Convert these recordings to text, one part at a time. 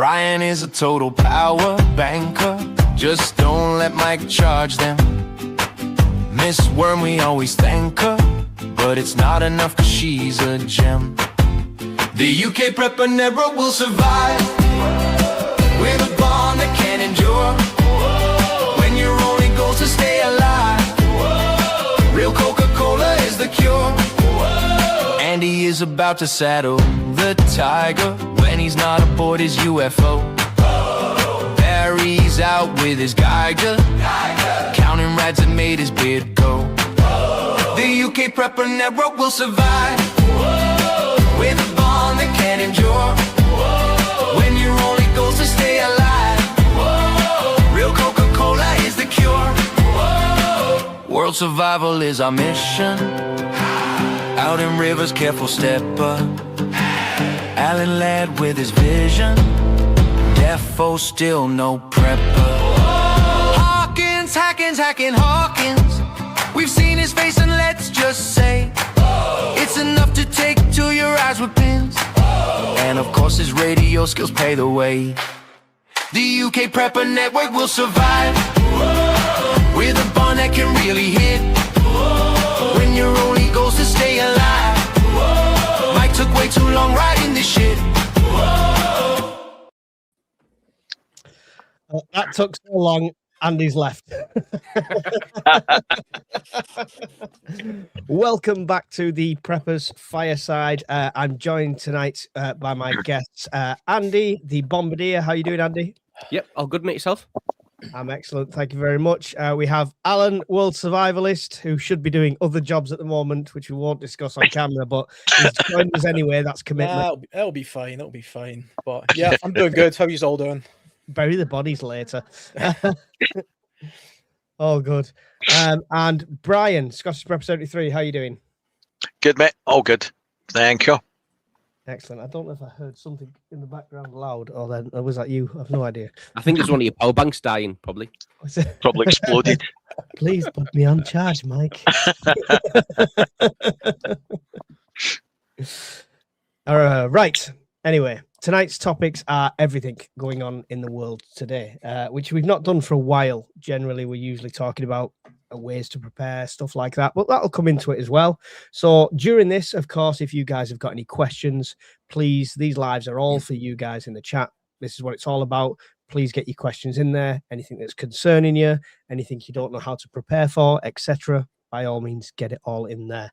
Brian is a total power banker. Just don't let Mike charge them. Miss Worm, we always thank her, but it's not enough cause she's a gem. The UK prepper never will survive with a bond that can endure. When your only goal's to stay alive, real Coca-Cola is the cure. Andy is about to saddle the tiger when he's not aboard his UFO. Barry's out with his Geiger, counting rads that made his beard go. The UK prepper network will survive with a bond that can endure. When your only goal's to stay alive, real Coca-Cola is the cure. World survival is our mission. Out in rivers, careful stepper. Alan led with his vision. Defo still no prepper. Hawkins, hacking Hawkins. We've seen his face and let's just say it's enough to take to your eyes with pins. And of course his radio skills pay the way. The UK Prepper Network will survive with a bond that can really hit. When your only goal's to stay alive, Mike took way too long riding this shit. That took so long. Andy's left. Welcome back to the Preppers Fireside. I'm joined tonight by my guests, Andy, the Bombardier. How you doing, Andy? Yep, all good, mate. Yourself? I'm excellent. Thank you very much. We have Alan, world survivalist, who should be doing other jobs at the moment, which we won't discuss on camera, but he's joined us anyway. That's commitment. It'll be fine. It'll be fine. But yeah, I'm doing good. How are you all doing? Bury the bodies later. Oh, good. And Brian, Scottish Prep 73, how are you doing? Good, mate. All good. Thank you. Excellent. I don't know if I heard something in the background loud, or was that you? I've no idea. I think it's one of your power banks dying, probably. Probably exploded. Please put me on charge, Mike. Right. Anyway, tonight's topics are everything going on in the world today, which we've not done for a while. Generally, we're usually talking about ways to prepare, stuff like that, but that'll come into it as well. So during this, of course, if you guys have got any questions, please, these lives are all for you guys in the chat. This is what it's all about. Please get your questions in there. Anything that's concerning you, anything you don't know how to prepare for, etc. By all means, get it all in there.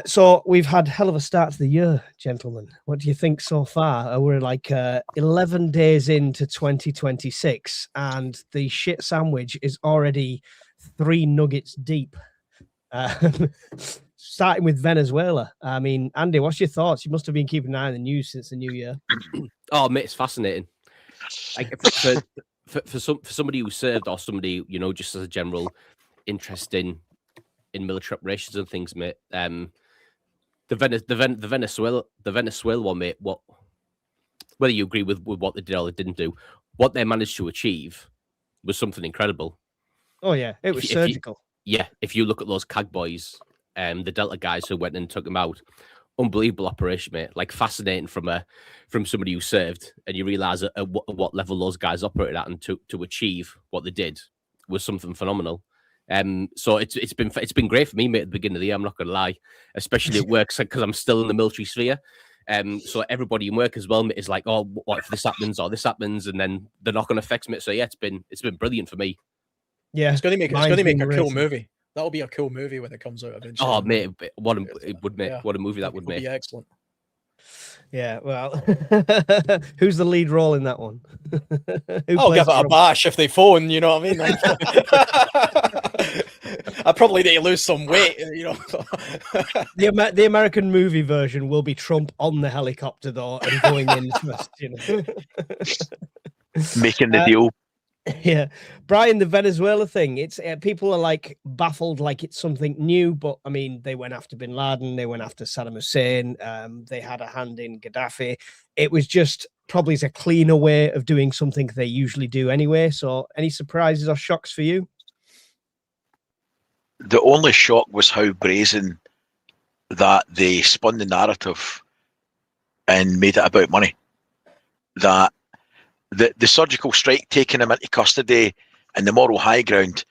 So we've had hell of a start to the year, gentlemen. What do you think so far? We're like 11 days into 2026 and the shit sandwich is already 3 nuggets deep. Starting with Venezuela. I mean, Andy, what's your thoughts? You must have been keeping an eye on the news since the new year. Oh, mate, it's fascinating. Like for somebody who served or somebody, you know, just as a general interest in military operations and things, mate. The Venezuela one, mate. Whether you agree with what they did or they didn't do, what they managed to achieve was something incredible. Oh yeah, it was surgical. If you look at those CAG boys, the Delta guys who went and took them out, unbelievable operation, mate. Like fascinating from somebody who served, and you realise at what level those guys operated at, and to achieve what they did was something phenomenal. So it's been great for me, mate, at the beginning of the year. I'm not gonna lie, especially at work because I'm still in the military sphere. So everybody in work as well, mate, is like, oh, what if this happens or this happens, and then the knock-on effects, mate. So yeah, it's been brilliant for me. Yeah, it's going to make a cool movie. That'll be a cool movie when it comes out eventually. Oh, mate, what a movie that would make. Be excellent. Yeah, well, who's the lead role in that one? I'll give it a bash if they phone, you know what I mean? I probably need to lose some weight, you know. The American movie version will be Trump on the helicopter, though, and going in first, you know. Making the deal. Yeah, Brian, the Venezuela thing, it's people are like baffled, like it's something new, but I mean, they went after bin Laden, they went after Saddam Hussein, they had a hand in Gaddafi. It was just probably a cleaner way of doing something they usually do anyway. So any surprises or shocks for you? The only shock was how brazen that they spun the narrative and made it about money. that the surgical strike taking him into custody and the moral high ground,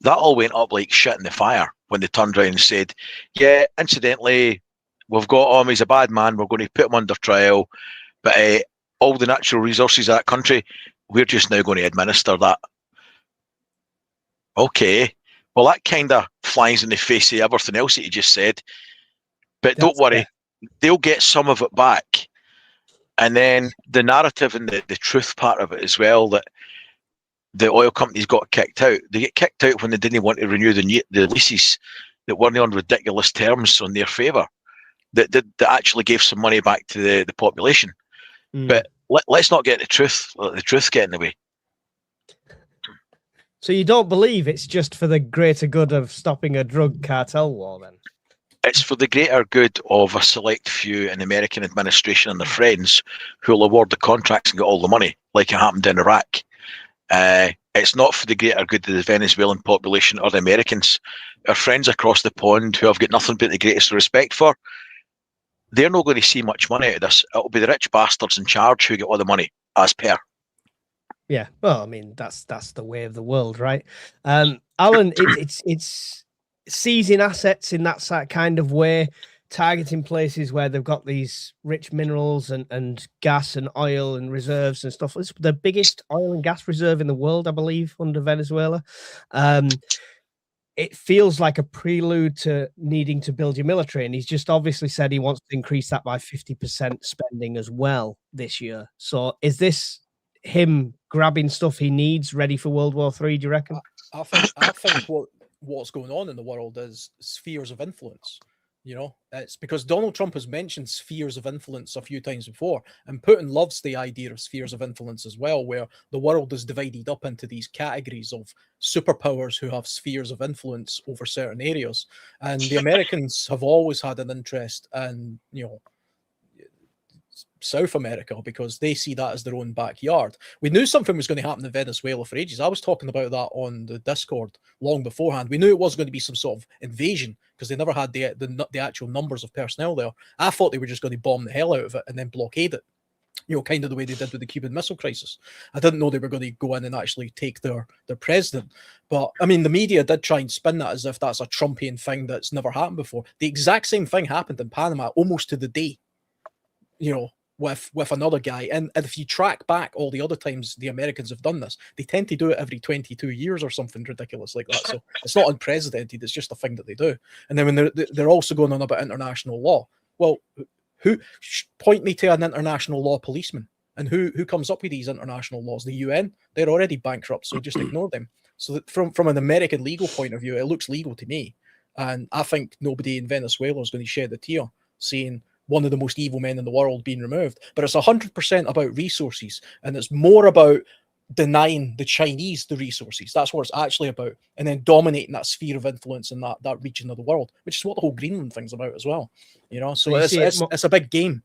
that all went up like shit in the fire when they turned around and said, yeah, incidentally, we've got him, he's a bad man, we're going to put him under trial, but all the natural resources of that country, we're just now going to administer that. Okay, well, that kind of flies in the face of everything else that you just said. But don't worry, they'll get some of it back. And then the narrative and the truth part of it as well, that the oil companies got kicked out. They get kicked out when they didn't want to renew the leases that weren't on ridiculous terms on their favour, that actually gave some money back to the population. But let's not get the truth get in the way. So you don't believe it's just for the greater good of stopping a drug cartel war, then? It's for the greater good of a select few in the American administration and their friends who will award the contracts and get all the money, like it happened in Iraq. It's not for the greater good of the Venezuelan population or the Americans. Our friends across the pond who I've got nothing but the greatest respect for, they're not going to see much money out of this. It'll be the rich bastards in charge who get all the money, as per. Yeah, well, I mean, that's the way of the world, right? Alan, it's seizing assets in that kind of way, targeting places where they've got these rich minerals and gas and oil and reserves and stuff. It's the biggest oil and gas reserve in the world, I believe, under Venezuela. It feels like a prelude to needing to build your military. And he's just obviously said he wants to increase that by 50% spending as well this year. So is this him grabbing stuff he needs ready for World War III, do you reckon? I think what's going on in the world is spheres of influence. You know, it's because Donald Trump has mentioned spheres of influence a few times before, and Putin loves the idea of spheres of influence as well, where the world is divided up into these categories of superpowers who have spheres of influence over certain areas. And the Americans have always had an interest in, you know, South America, because they see that as their own backyard. We knew something was going to happen in Venezuela for ages. I was talking about that on the Discord long beforehand. We knew it was going to be some sort of invasion because they never had the actual numbers of personnel there. I thought they were just going to bomb the hell out of it and then blockade it, you know, kind of the way they did with the Cuban Missile Crisis. I didn't know they were going to go in and actually take their president. But, I mean, the media did try and spin that as if that's a Trumpian thing that's never happened before. The exact same thing happened in Panama almost to the day, you know, with another guy. And if you track back all the other times the Americans have done this, they tend to do it every 22 years or something ridiculous like that. So it's not unprecedented, it's just a thing that they do. And then when they're also going on about international law, well, who point me to an international law policeman? And who comes up with these international laws? The UN? They're already bankrupt, so just ignore them. So that from an American legal point of view, it looks legal to me. And I think nobody in Venezuela is going to shed a tear saying one of the most evil men in the world being removed. But it's 100% about resources, and it's more about denying the Chinese the resources. That's what it's actually about. And then dominating that sphere of influence in that region of the world, which is what the whole Greenland thing's about as well. You know, so it's a big game.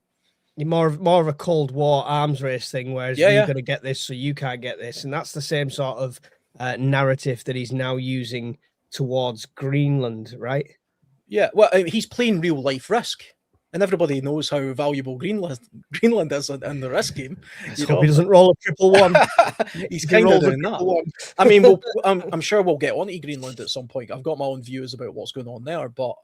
More of a Cold War arms race thing, whereas you're going to get this, so you can't get this. And that's the same sort of narrative that he's now using towards Greenland, right? Yeah, well, I mean, he's playing real life risk. And everybody knows how valuable Greenland is in the risk game. I hope he doesn't roll a 111. He's kind of doing that. I mean, I'm sure we'll get onto Greenland at some point. I've got my own views about what's going on there, but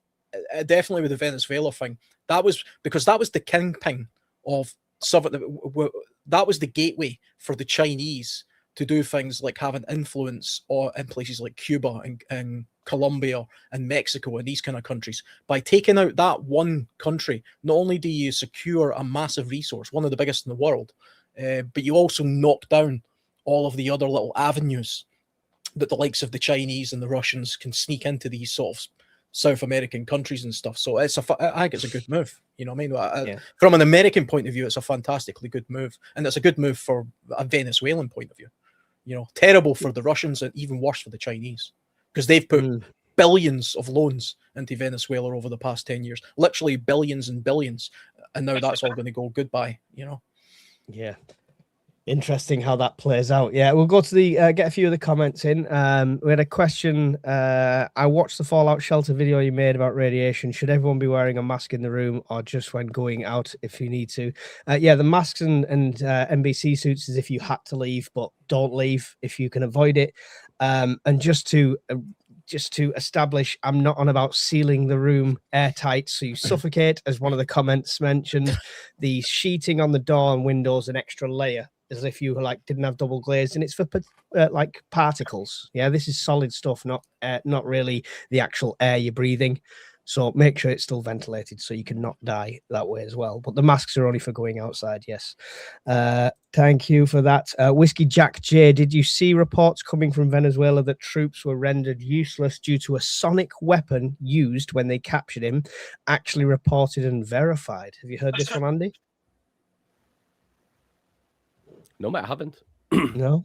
definitely with the Venezuela thing, that was because that was the kingpin of that was the gateway for the Chinese to do things like having influence in places like Cuba and Colombia and Mexico and these kind of countries. By taking out that one country, not only do you secure a massive resource, one of the biggest in the world, but you also knock down all of the other little avenues that the likes of the Chinese and the Russians can sneak into these sort of South American countries and stuff. So I think it's a good move. You know what I mean? From an American point of view, it's a fantastically good move. And it's a good move for a Venezuelan point of view. You know, terrible for the Russians and even worse for the Chinese, because they've put billions of loans into Venezuela over the past 10 years, literally billions and billions. And now that's all going to go goodbye, you know? Yeah. Interesting how that plays out. Yeah, we'll go to the get a few of the comments in. We had a question. I watched the Fallout Shelter video you made about radiation. Should everyone be wearing a mask in the room or just when going out if you need to? Yeah, the masks and NBC suits is if you had to leave, but don't leave if you can avoid it. And just to establish, I'm not on about sealing the room airtight so you suffocate, as one of the comments mentioned. The sheeting on the door and windows an extra layer, as if you like didn't have double glazed, and it's for like particles. Yeah, this is solid stuff, not really the actual air you're breathing. So make sure it's still ventilated so you can not die that way as well. But the masks are only for going outside. Yes. Thank you for that. Whiskey Jack J, did you see reports coming from Venezuela that troops were rendered useless due to a sonic weapon used when they captured him? Actually reported and verified. Have you heard this one, Andy? No, mate, I haven't. No.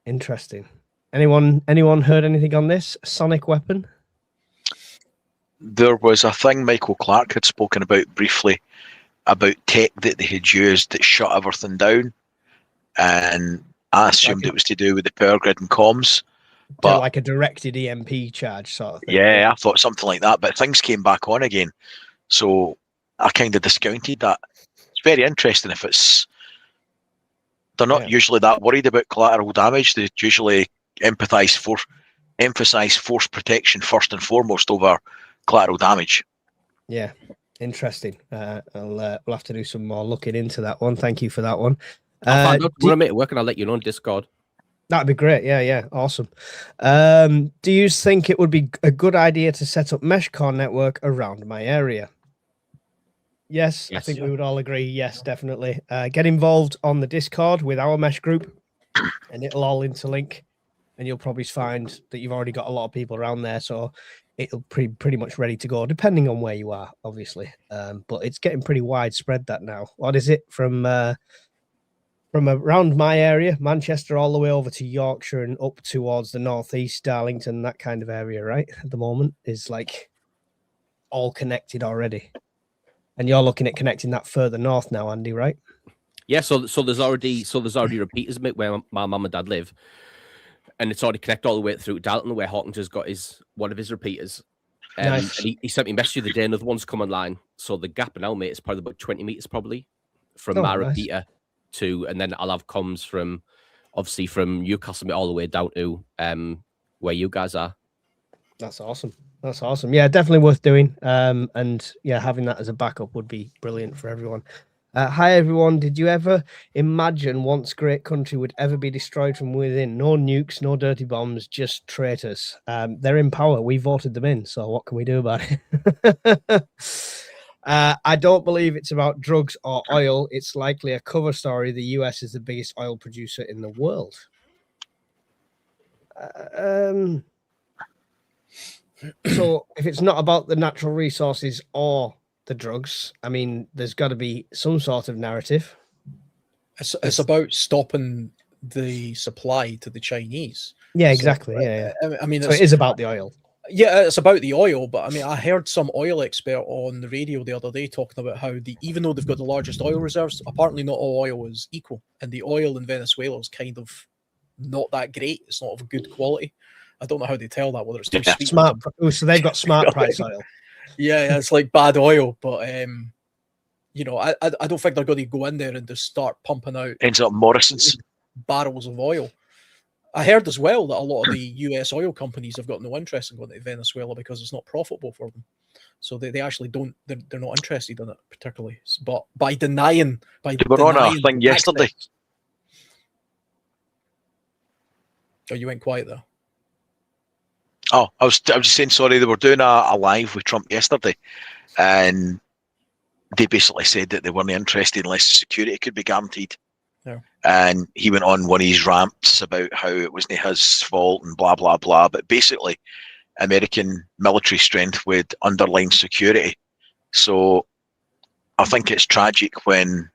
Interesting. Anyone heard anything on this sonic weapon? There was a thing Michael Clark had spoken about briefly about tech that they had used that shut everything down, and I assumed it was to do with the power grid and comms. But like a directed EMP charge sort of thing. Yeah, I thought something like that, but things came back on again, so I kind of discounted that. It's very interesting if it's. They're not usually that worried about collateral damage. They usually emphasize force protection first and foremost over collateral damage. Yeah, interesting. We'll have to do some more looking into that one. Thank you for that one. I'll find out when I make it work and I'll let you know on Discord. That'd be great. Yeah, awesome. Do you think it would be a good idea to set up mesh core network around my area? Yes, I think we would all agree. Yes, definitely. Get involved on the Discord with our mesh group, and it'll all interlink. And you'll probably find that you've already got a lot of people around there, so it'll pretty much ready to go, depending on where you are, obviously. But it's getting pretty widespread that now. What is it from around my area, Manchester, all the way over to Yorkshire and up towards the northeast, Darlington, that kind of area, right? At the moment is like all connected already. And you're looking at connecting that further north now, Andy, right? Yeah, so there's already repeaters where my mum and dad live, and it's already connected all the way through Dalton, where Hawkins has got one of his repeaters. Nice. And he sent me a message the day, another one's come online. So the gap now, mate, is probably about 20 meters from my repeater to, and then I'll have comms from Newcastle all the way down to where you guys are. That's awesome. That's awesome. Yeah, definitely worth doing. And yeah, having that as a backup would be brilliant for everyone. Hi, everyone. Did you ever imagine once great country would ever be destroyed from within? No nukes, no dirty bombs, just traitors. They're in power. We voted them in. So what can we do about it? I don't believe it's about drugs or oil. It's likely a cover story. The US is the biggest oil producer in the world. So if it's not about the natural resources or the drugs, I mean, there's got to be some sort of narrative. It's about stopping the supply to the Chinese. Yeah, exactly. So, yeah. I mean, so it is about the oil. Yeah, it's about the oil, but I mean, I heard some oil expert on the radio the other day talking about how even though they've got the largest oil reserves, apparently not all oil is equal, and the oil in Venezuela is kind of not that great. It's not of a good quality. I don't know how they tell that, whether it's too sweet. Smart. So they've got smart price oil. Yeah, it's like bad oil, but you know, I don't think they're going to go in there and just start pumping out ends up Morrison's barrels of oil. I heard as well that a lot of the US oil companies have got no interest in going to Venezuela because it's not profitable for them. So they actually don't. They're not interested in it particularly. But by denying, we were on a thing yesterday. Oh, you went quiet there. Oh, I was just saying, sorry, they were doing a live with Trump yesterday, and they basically said that they weren't interested unless the security could be guaranteed. Yeah. And he went on one of his rants about how it wasn't his fault and blah, blah, blah. But basically, American military strength would underline security. So I think it's tragic when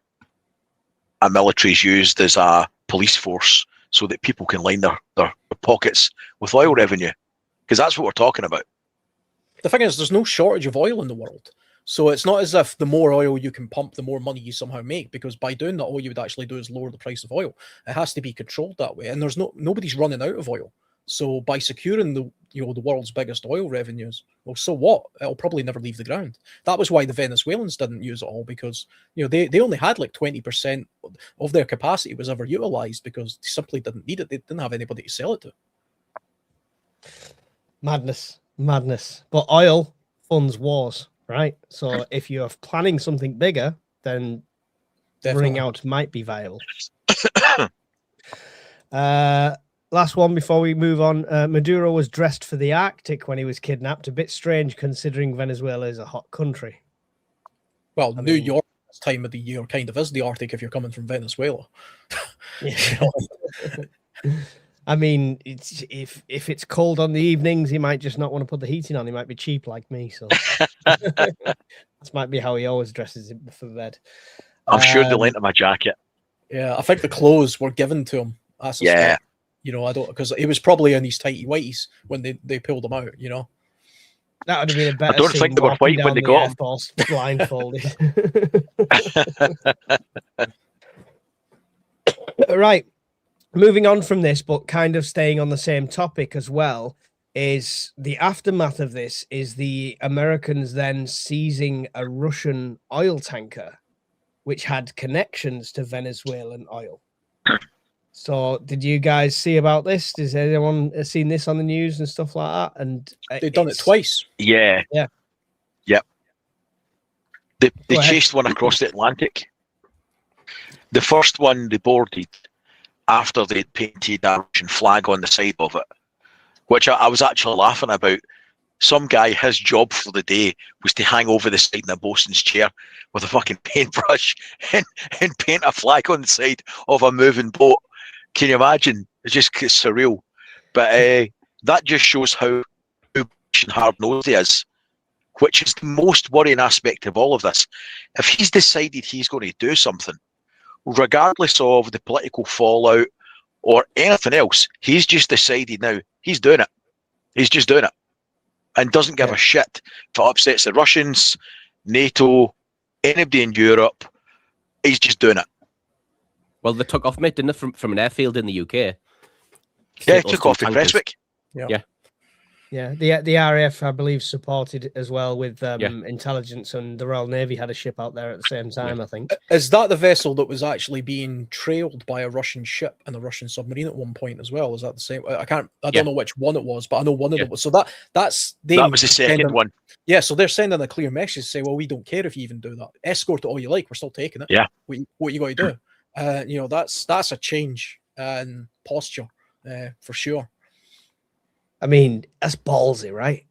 a military is used as a police force so that people can line their pockets with oil revenue. Because that's what we're talking about. The thing is, there's no shortage of oil in the world. So it's not as if the more oil you can pump, the more money you somehow make, because by doing that, all you would actually do is lower the price of oil. It has to be controlled that way, and there's nobody's running out of oil. So by securing the world's biggest oil revenues, well, so what? It'll probably never leave the ground. That was why the Venezuelans didn't use it all, because they only had like 20% of their capacity was ever utilized, because they simply didn't need it. They didn't have anybody to sell it to. Madness. But oil funds wars, right? So if you're planning something bigger, then running out might be viable. Last one before we move on. Maduro was dressed for the Arctic when he was kidnapped. A bit strange considering Venezuela is a hot country. Well, New York this time of the year kind of is the Arctic if you're coming from Venezuela. Yeah. I mean, if it's cold on the evenings, he might just not want to put the heating on. He might be cheap like me. So this might be how he always dresses for bed. I'm sure they lent him a jacket. Yeah, I think the clothes were given to him. Yeah. I don't, because he was probably in his tighty whities when they pulled him out. That would have been a better. I don't think they were white when they got him. Blindfolded. Right. Moving on from this, but kind of staying on the same topic as well, is the aftermath of this is the Americans then seizing a Russian oil tanker, which had connections to Venezuelan oil. So did you guys see about this? Has anyone seen this on the news and stuff like that? And they've done it twice. Yeah. Yeah. Yep. They chased one across the Atlantic. The first one they boarded after they'd painted a Russian flag on the side of it, which I was actually laughing about. Some guy, his job for the day was to hang over the side in a bosun's chair with a fucking paintbrush and paint a flag on the side of a moving boat. Can you imagine? It's just surreal. But that just shows how hard-nosed he is, which is the most worrying aspect of all of this. If he's decided he's going to do something, regardless of the political fallout or anything else, he's just decided now he's doing it. He's just doing it. And doesn't give a shit if it upsets the Russians, NATO, anybody in Europe. He's just doing it. Well, they took off, mate, didn't they, from an airfield in the UK? Yeah, he took off in Prestwick. Yeah. The RAF, I believe, supported as well with intelligence, and the Royal Navy had a ship out there at the same time, I think. Is that the vessel that was actually being trailed by a Russian ship and a Russian submarine at one point as well? Is that the same? I don't know which one it was, but I know one of them was. So that was the second one. Yeah, so they're sending a clear message to say, well, we don't care if you even do that. Escort it all you like, we're still taking it. Yeah. What you got to do? That's a change in posture for sure. I mean, that's ballsy, right?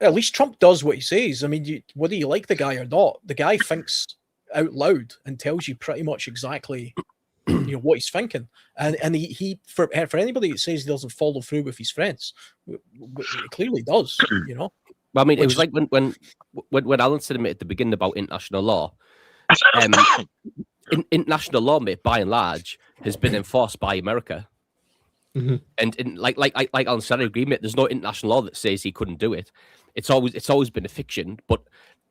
At least Trump does what he says. I mean, whether you like the guy or not, the guy thinks out loud and tells you pretty much exactly what he's thinking. And he for anybody that says he doesn't follow through with his friends, he clearly does. Well, I mean, it was like when Alan said at the beginning about international law. International law, mate, by and large, has been enforced by America. Mm-hmm. And like Alan said, I agree, mate. There's no international law that says he couldn't do it. It's always been a fiction. But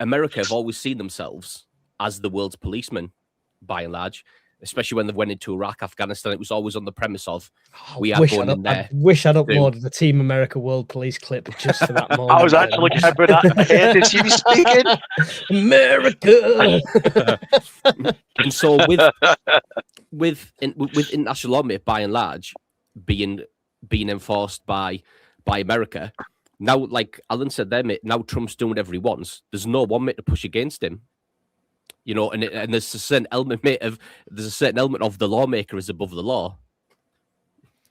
America have always seen themselves as the world's policeman, by and large. Especially when they went into Iraq, Afghanistan, it was always on the premise of we are going in there. I wish I'd uploaded the Team America World Police clip just for that moment. I was actually looking at that in my head as he was speaking. America. And so with international law, mate, by and large, being enforced by America. Now, like Alan said there, mate, now Trump's doing whatever he wants. There's no one, mate, to push against him. And there's a certain element, mate, of the lawmaker is above the law.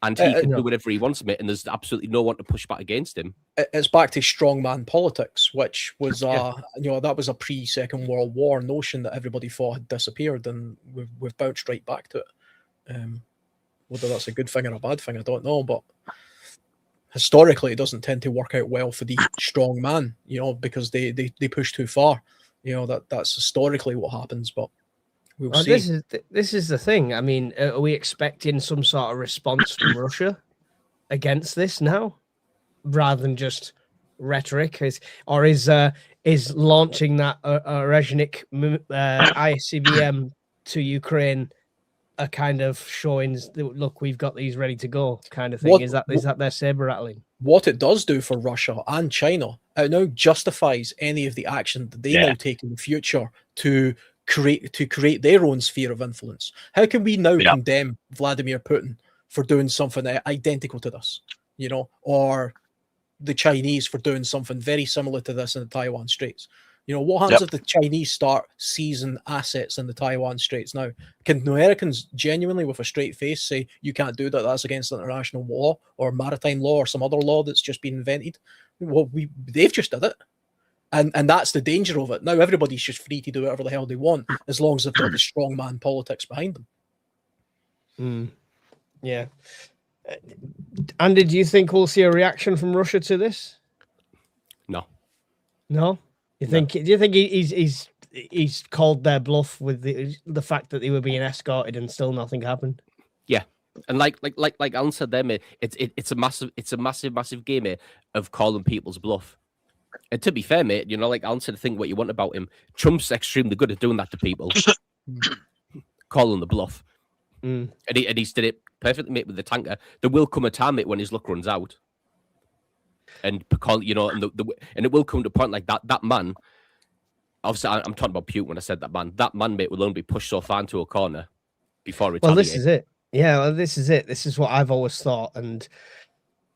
And he can do whatever he wants, mate, and there's absolutely no one to push back against him. It's back to strongman politics, which was that was a pre-Second World War notion that everybody thought had disappeared, and we've bounced right back to it. Whether that's a good thing or a bad thing, I don't know, but historically it doesn't tend to work out well for the strong man, because they push too far. That's historically what happens, but we'll see. This is the thing. I mean, are we expecting some sort of response from Russia against this now, rather than just rhetoric? Is is launching that Orezhnik ICBM to Ukraine a kind of showing, look, we've got these ready to go kind of thing. Is that their saber rattling? What it does do for Russia and China, it now justifies any of the action that they now take in the future to create their own sphere of influence. How can we now condemn Vladimir Putin for doing something identical to this, or the Chinese for doing something very similar to this in the Taiwan Straits? What happens if the Chinese start seizing assets in the Taiwan Straits now? Can Americans genuinely, with a straight face, say, you can't do that, that's against international law or maritime law or some other law that's just been invented? Well, they've just did it. And that's the danger of it. Now everybody's just free to do whatever the hell they want, as long as they've got the strongman politics behind them. Yeah. Andy, do you think we'll see a reaction from Russia to this? No? Do you think he's called their bluff with the fact that they were being escorted and still nothing happened? Yeah, and like Alan said there, mate, it's a massive game, mate, of calling people's bluff. And to be fair, mate, like Alan said, think what you want about him. Trump's extremely good at doing that to people, calling the bluff, and he's did it perfectly, mate, with the tanker. There will come a time, mate, when his luck runs out. And because and it will come to a point like that man. Obviously, I'm talking about Putin when I said that man. That man, mate, will only be pushed so far into a corner before retaliating. Well, this is it. Yeah, well, this is it. This is what I've always thought, and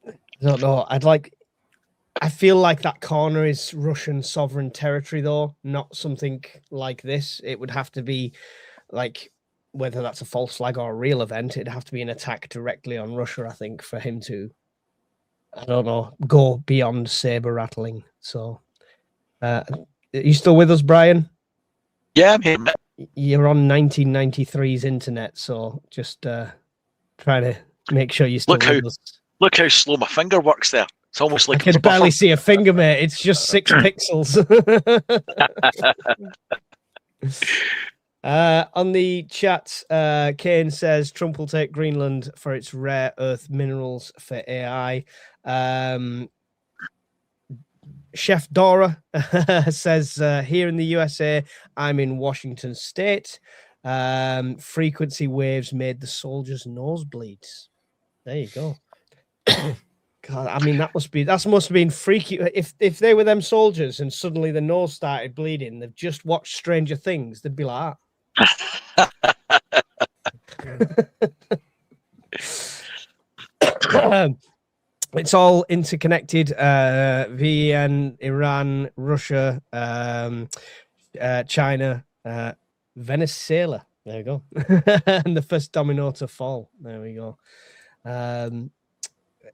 I don't know. I feel like that corner is Russian sovereign territory, though, not something like this. It would have to be like, whether that's a false flag or a real event, it'd have to be an attack directly on Russia, I think, for him to, I don't know, go beyond saber rattling. So, are you still with us, Brian? Yeah, I'm here. You're on 1993's internet, so just trying to make sure you're still with us. Look how slow my finger works there. It's almost like I can barely see a finger, mate. It's just 6 pixels. On the chat, Kane says Trump will take Greenland for its rare earth minerals for AI. Chef Dora says, here in the USA, I'm in Washington State. Frequency waves made the soldiers' nosebleeds. There you go. God, I mean, that must have been freaky. If they were them soldiers and suddenly the nose started bleeding, they've just watched Stranger Things, they'd be like that. It's all interconnected. VN, Iran, Russia, China, Venezuela. There we go. And the first domino to fall. There we go.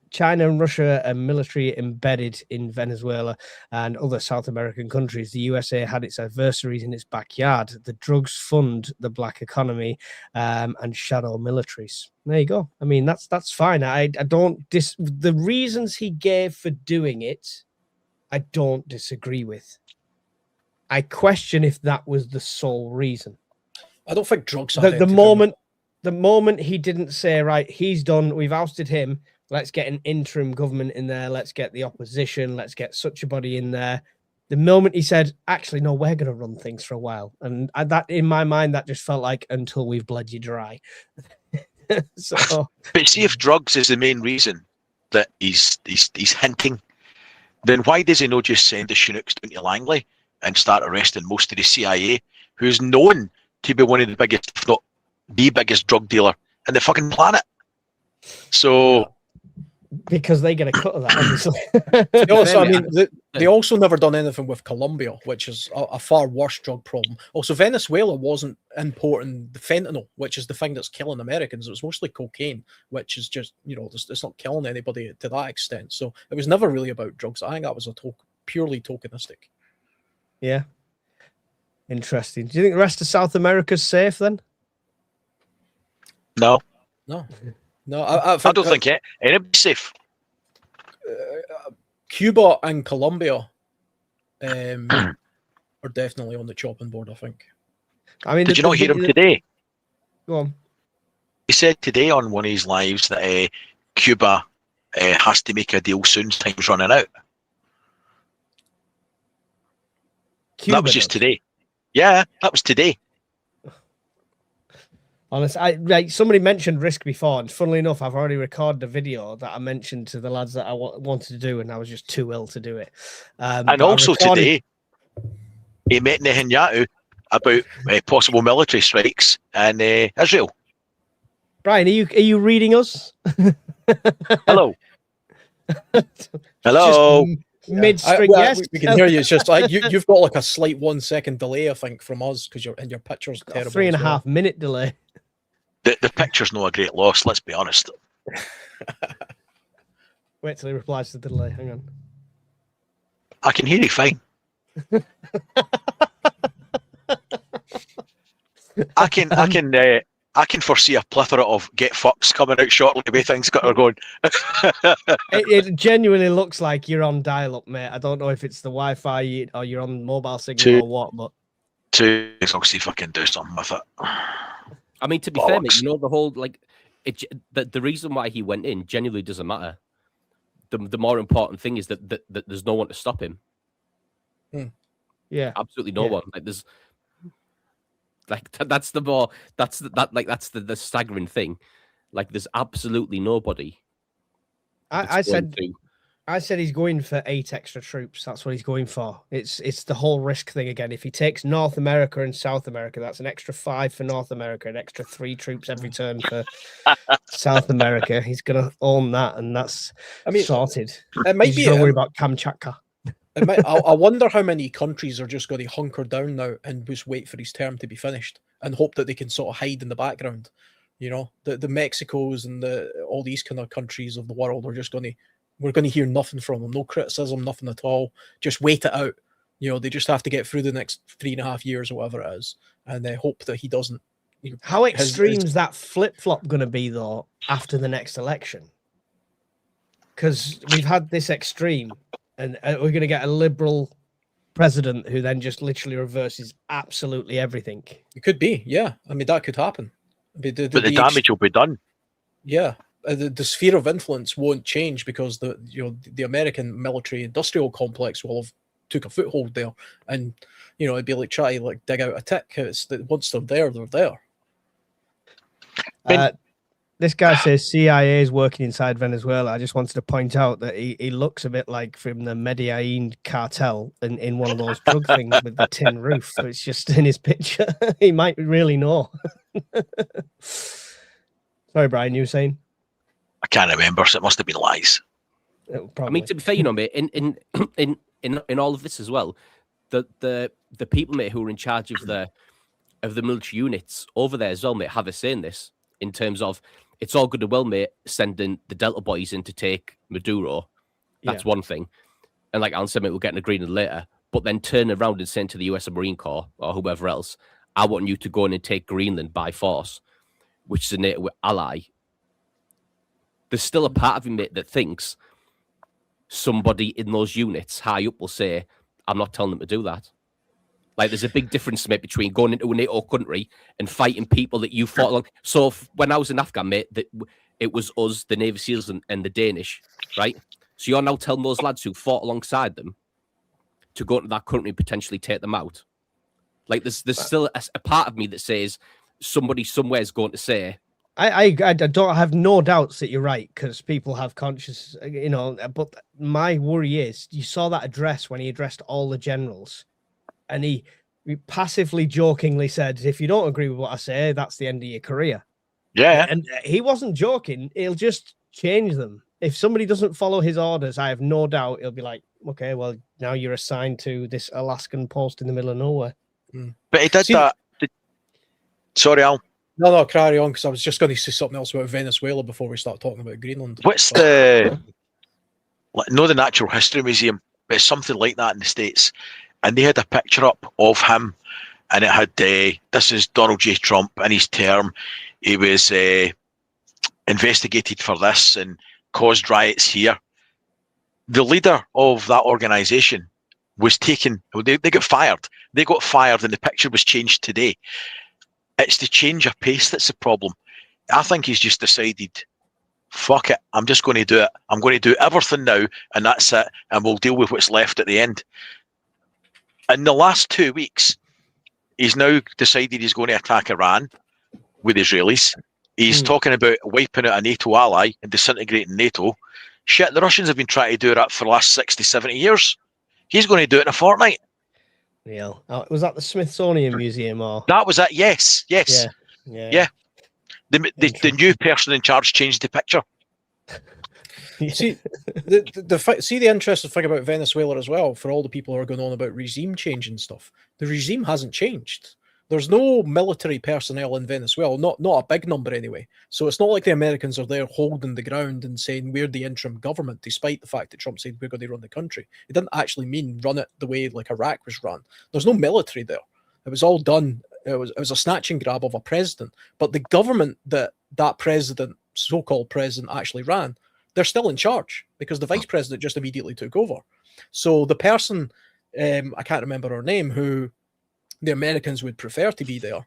China and Russia are military embedded in Venezuela and other South American countries. The USA had its adversaries in its backyard. The drugs fund the black economy and shadow militaries. There you go. I mean, that's fine. I don't the reasons he gave for doing it, I don't disagree with. I question if that was the sole reason. I don't think drugs are the moment he didn't say, right, he's done, we've ousted him, let's get an interim government in there, let's get the opposition, let's get such a body in there. The moment he said, actually, no, we're going to run things for a while. And that, in my mind, that just felt like until we've bled you dry. So, but see, if drugs is the main reason that he's hinting, then why does he not just send the Chinooks down to Langley and start arresting most of the CIA, who's known to be one of the biggest, if not the biggest drug dealer in the fucking planet? So, because they get a cut of that, obviously. Also, I mean, they also never done anything with Colombia, which is a far worse drug problem. Also, Venezuela wasn't importing the fentanyl, which is the thing that's killing Americans. It was mostly cocaine, which is just, it's not killing anybody to that extent. So it was never really about drugs. I think that was purely tokenistic. Yeah. Interesting. Do you think the rest of South America's safe then? No. I don't think anybody's safe. Cuba and Colombia are definitely on the chopping board, I think. I mean, did you not hear him today? Go on. He said today on one of his lives that Cuba has to make a deal soon. Time's running out. Cuba That was just does. today. Yeah, that was today. Honestly, right. Somebody mentioned Risk before, and funnily enough, I've already recorded a video that I mentioned to the lads that I wanted to do, and I was just too ill to do it. And but I also recorded- today, he met Netanyahu about possible military strikes in Israel. Brian, are you reading us? Hello. Hello. Mid-string, Well, yes. we can hear you. It's just like you've got like a slight 1 second delay, I think, from us because your picture's Got a terrible. 3.5 minute delay. The picture's not a great loss, let's be honest. Wait till he replies to the delay. Hang on. I can hear you fine. I can foresee a plethora of get fucks coming out shortly the way things are going. It genuinely looks like you're on dial-up, mate. I don't know if it's the Wi-Fi or you're on mobile signal or what, but I'll see if I can do something with it. I mean, to be fair, mate, you know, the whole like the reason why he went in genuinely doesn't matter. The more important thing is that there's no one to stop him. yeah, Absolutely no one. Like there's like that's the staggering thing. Like there's absolutely nobody. I said he's going for 8 extra troops. That's what he's going for. It's the whole risk thing again. If he takes North America and South America, that's an extra 5 for North America, an extra 3 troops every turn for South America. He's gonna own that, and that's sorted. It might He's be. don't worry about Kamchatka. I wonder how many countries are just going to hunker down now and just wait for his term to be finished and hope that they can sort of hide in the background. You know, the Mexicos and all these kind of countries of the world are just we're going to hear nothing from them, no criticism, nothing at all. Just wait it out. You know, they just have to get through the next 3.5 years or whatever it is, and they hope that he doesn't. How extreme is that flip flop going to be though after the next election? Because we've had this extreme, and we're going to get a liberal president who then just literally reverses absolutely everything. It could be, yeah. I mean, that could happen. I mean, But the damage will be done. Yeah. The sphere of influence won't change because the American military industrial complex will have took a foothold there, and it'd be like try to dig out a tick. It's that once they're there, they're there. This guy says CIA is working inside Venezuela. I just wanted to point out that he looks a bit like from the Medellin cartel in one of those drug things with the tin roof. So it's just in his picture. He might really know. Sorry, Brian, you were saying? I can't remember, so it must have been lies. I mean, to be fair, mate, in all of this as well, the people, mate, who are in charge of the military units over there as well, mate, have a say in this in terms of it's all good and well, mate, sending the Delta boys in to take Maduro. That's one thing. And like Alan said, mate, we'll get an agreement later. But then turn around and saying to the US Marine Corps or whoever else, I want you to go in and take Greenland by force, which is a NATO ally. There's still a part of him, mate, that thinks somebody in those units high up will say, I'm not telling them to do that. Like, there's a big difference, mate, between going into a NATO country and fighting people that you fought along. So when I was in Afghan, mate, it was us, the Navy SEALs and the Danish, right? So you're now telling those lads who fought alongside them to go into that country and potentially take them out. Like, there's still a part of me that says somebody somewhere is going to say, I don't have no doubts that you're right, because people have conscious, but my worry is you saw that address when he addressed all the generals, and he passively jokingly said, if you don't agree with what I say, that's the end of your career. Yeah. And he wasn't joking. He'll just change them. If somebody doesn't follow his orders, I have no doubt he'll be like, okay, well, now you're assigned to this Alaskan post in the middle of nowhere. But he did that. Sorry, Al. No, carry on, because I was just going to say something else about Venezuela before we start talking about Greenland. What's not the Natural History Museum, but it's something like that in the States. And they had a picture up of him, and it had, this is Donald J. Trump in his term. He was investigated for this and caused riots here. The leader of that organisation was taken, they got fired. They got fired, and the picture was changed today. It's the change of pace that's the problem. I think he's just decided, fuck it, I'm just going to do it. I'm going to do everything now, and that's it, and we'll deal with what's left at the end. In the last 2 weeks, he's now decided he's going to attack Iran with Israelis. He's talking about wiping out a NATO ally and disintegrating NATO. Shit, the Russians have been trying to do that for the last 60, 70 years. He's going to do it in a fortnight. Yeah. Was that the Smithsonian Museum or? That was it. Yes. Yeah. The new person in charge changed the picture. See, the interesting thing about Venezuela as well, for all the people who are going on about regime change and stuff, the regime hasn't changed. There's no military personnel in Venezuela, not a big number anyway. So it's not like the Americans are there holding the ground and saying we're the interim government, despite the fact that Trump said we're going to run the country. It didn't actually mean run it the way like Iraq was run. There's no military there. It was all done. It was a snatch and grab of a president. But the government that president, so-called president, actually ran, they're still in charge because the vice president just immediately took over. So the person, I can't remember her name, who the Americans would prefer to be there,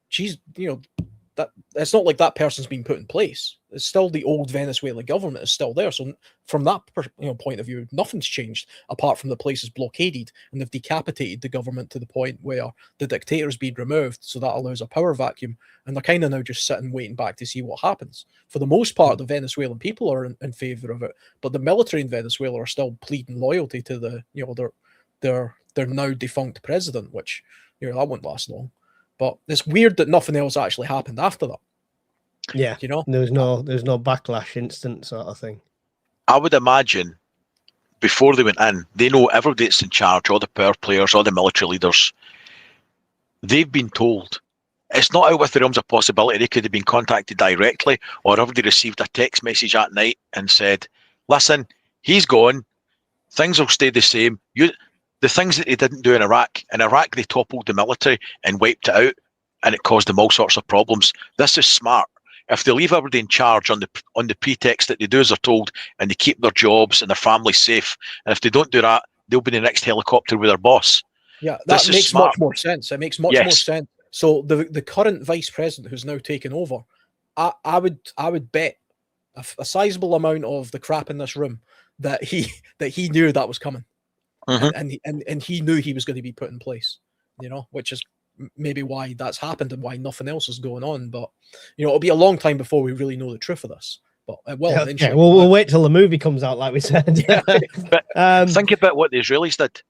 she's, that it's not like that person's been put in place. It's still the old Venezuela government is still there. So from that point of view, nothing's changed apart from the place is blockaded and they've decapitated the government to the point where the dictator's been removed. So that allows a power vacuum, and they're kind of now just sitting waiting back to see what happens. For the most part, the Venezuelan people are in favor of it, but the military in Venezuela are still pleading loyalty to their now defunct president, which that won't last long. But it's weird that nothing else actually happened after that. Yeah, there's no backlash instant sort of thing. I would imagine before they went in, they know everybody that's in charge, all the power players, all the military leaders. They've been told. It's not out with the realms of possibility. They could have been contacted directly, or have they received a text message at night and said, "Listen, he's gone. Things will stay the same. The things that they didn't do in Iraq they toppled the military and wiped it out, and it caused them all sorts of problems. This is smart. If they leave everybody in charge on the pretext that they do as they're told, and they keep their jobs and their families safe, and if they don't do that, they'll be in the next helicopter with their boss." Yeah, that makes much more sense. It makes much more sense. So the current vice president who's now taken over, I would bet a sizable amount of the crap in this room that he knew that was coming. And he knew he was going to be put in place, which is maybe why that's happened and why nothing else is going on. But it'll be a long time before we really know the truth of this. But we'll wait till the movie comes out, like we said. But think about what the Israelis did.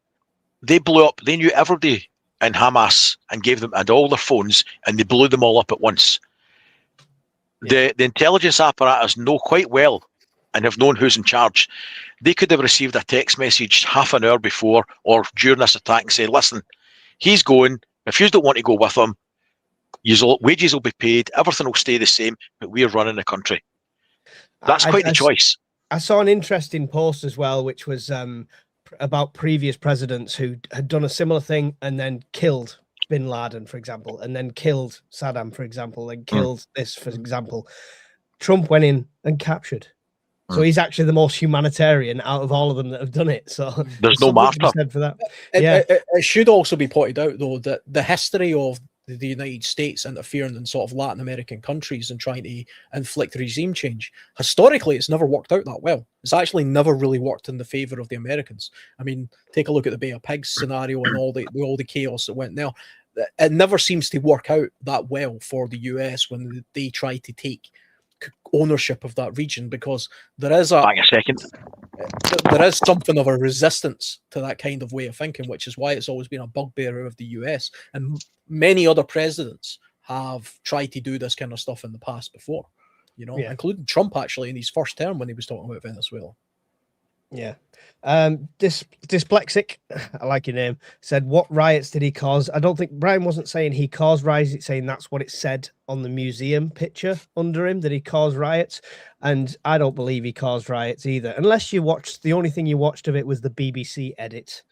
They blew up. They knew everybody in Hamas and gave them all their phones, and they blew them all up at once. The intelligence apparatus know quite well and have known who's in charge. They could have received a text message half an hour before or during this attack and say, "Listen, he's going. If you don't want to go with him, wages will be paid, everything will stay the same, but we're running the country." That's quite the choice. I saw an interesting post as well, which was about previous presidents who had done a similar thing and then killed bin Laden, for example, and then killed Saddam, for example, and killed this, for example. Trump went in and captured. So he's actually the most humanitarian out of all of them that have done it. So there's no martyr for that. It should also be pointed out, though, that the history of the United States interfering in sort of Latin American countries and trying to inflict regime change, historically, it's never worked out that well. It's actually never really worked in the favor of the Americans. I mean, take a look at the Bay of Pigs scenario and all the chaos that went there. It never seems to work out that well for the US when they try to take ownership of that region, because there is something of a resistance to that kind of way of thinking, which is why it's always been a bugbear of the US, and many other presidents have tried to do this kind of stuff in the past before, including Trump actually in his first term when he was talking about Venezuela. Dyslexic, I like your name, said, "What riots did he cause?" I don't think Brian wasn't saying he caused riots, it's saying that's what it said on the museum picture under him, that he caused riots. And I don't believe he caused riots either, unless you watched, the only thing you watched of it was the BBC edit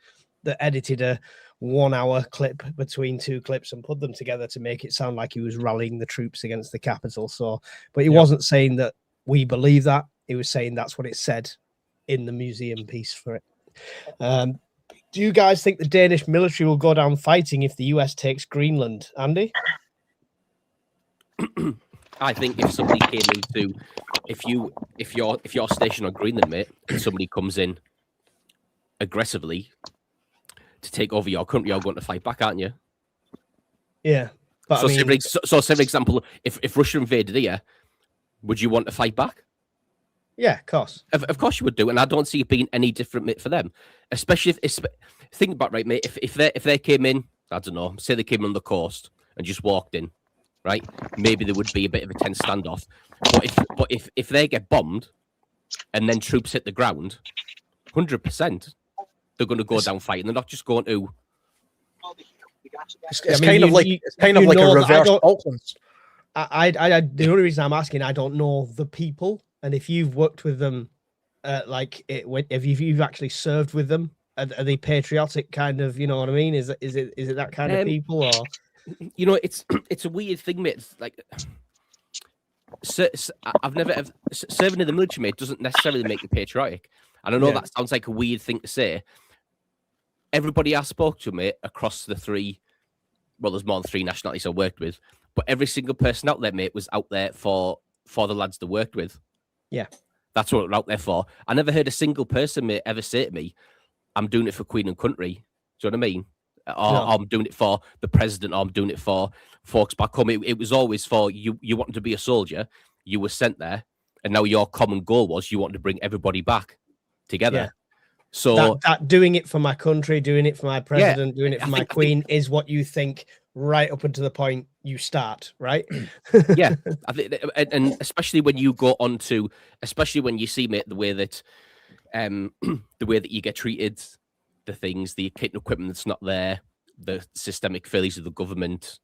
that edited a 1 hour clip between two clips and put them together to make it sound like he was rallying the troops against the Capitol. So, but he wasn't saying that we believe that, he was saying that's what it said in the museum piece for it. Do you guys think the Danish military will go down fighting if the US takes Greenland, Andy? I think if somebody came into, if you're stationed on Greenland, mate, and somebody comes in aggressively, to take over your country, you're going to fight back, aren't you? Yeah. But So, I mean, say for example, if Russia invaded here, would you want to fight back? yeah, of course. Of course you would do, and I don't see it being any different, mate, for them. Especially if think about it, right, mate. If they came in, I don't know, say they came on the coast and just walked in, right? Maybe there would be a bit of a tense standoff. But if they get bombed and then troops hit the ground, 100%, they're going to go down fighting. They're not just going to. It's kind of like a reverse Falklands. The only reason I'm asking, I don't know the people, and if you've worked with them, if you've actually served with them, are they patriotic kind of? You know what I mean? Is it that kind of people, or you know, it's a weird thing, mate. It's like I've never serving in the military, mate, doesn't necessarily make you patriotic. And I know that sounds like a weird thing to say. Everybody I spoke to, mate, across the three, well, there's more than three nationalities I worked with, but every single person out there, mate, was out there for the lads they worked with. Yeah. That's what we're out there for. I never heard a single person, mate, ever say to me, I'm doing it for Queen and Country. Do you know what I mean? Or I'm doing it for the president, or I'm doing it for folks back home. It was always for you wanted to be a soldier, you were sent there, and now your common goal was you want to bring everybody back together. Yeah. So that doing it for my country, doing it for my president, doing it for my queen is what you think right up until the point you start, right? Yeah, I think, and especially when you go on to, especially when you see, mate, the way that you get treated, the things, the kit and equipment that's not there, the systemic failures of the government,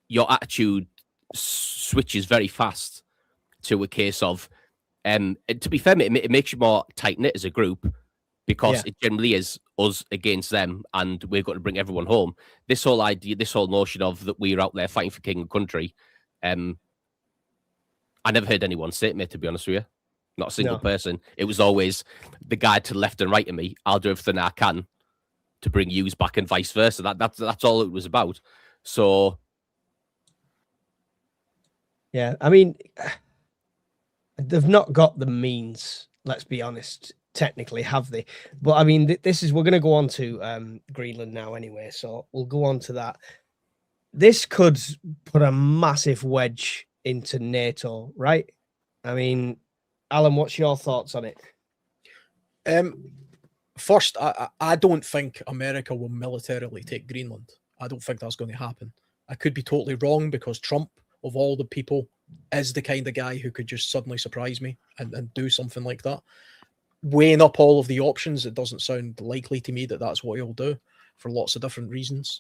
your attitude switches very fast to a case of, to be fair, mate, it makes you more tight-knit as a group, because it generally is us against them, and we're going to bring everyone home. This whole idea, this whole notion of that we're out there fighting for king and country, I never heard anyone say it, mate, to be honest with you. Not a single person. It was always the guy to the left and right of me. I'll do everything I can to bring yous back, and vice versa. That's all it was about. So, yeah, I mean, they've not got the means. Let's be honest. Technically, have they? But I mean, we're going to go on to Greenland now anyway. So we'll go on to that. This could put a massive wedge into NATO, right? I mean, Alan, what's your thoughts on it? First, I don't think America will militarily take Greenland. I don't think that's going to happen. I could be totally wrong, because Trump, of all the people, is the kind of guy who could just suddenly surprise me and do something like that. Weighing up all of the options, it doesn't sound likely to me that that's what he'll do, for lots of different reasons.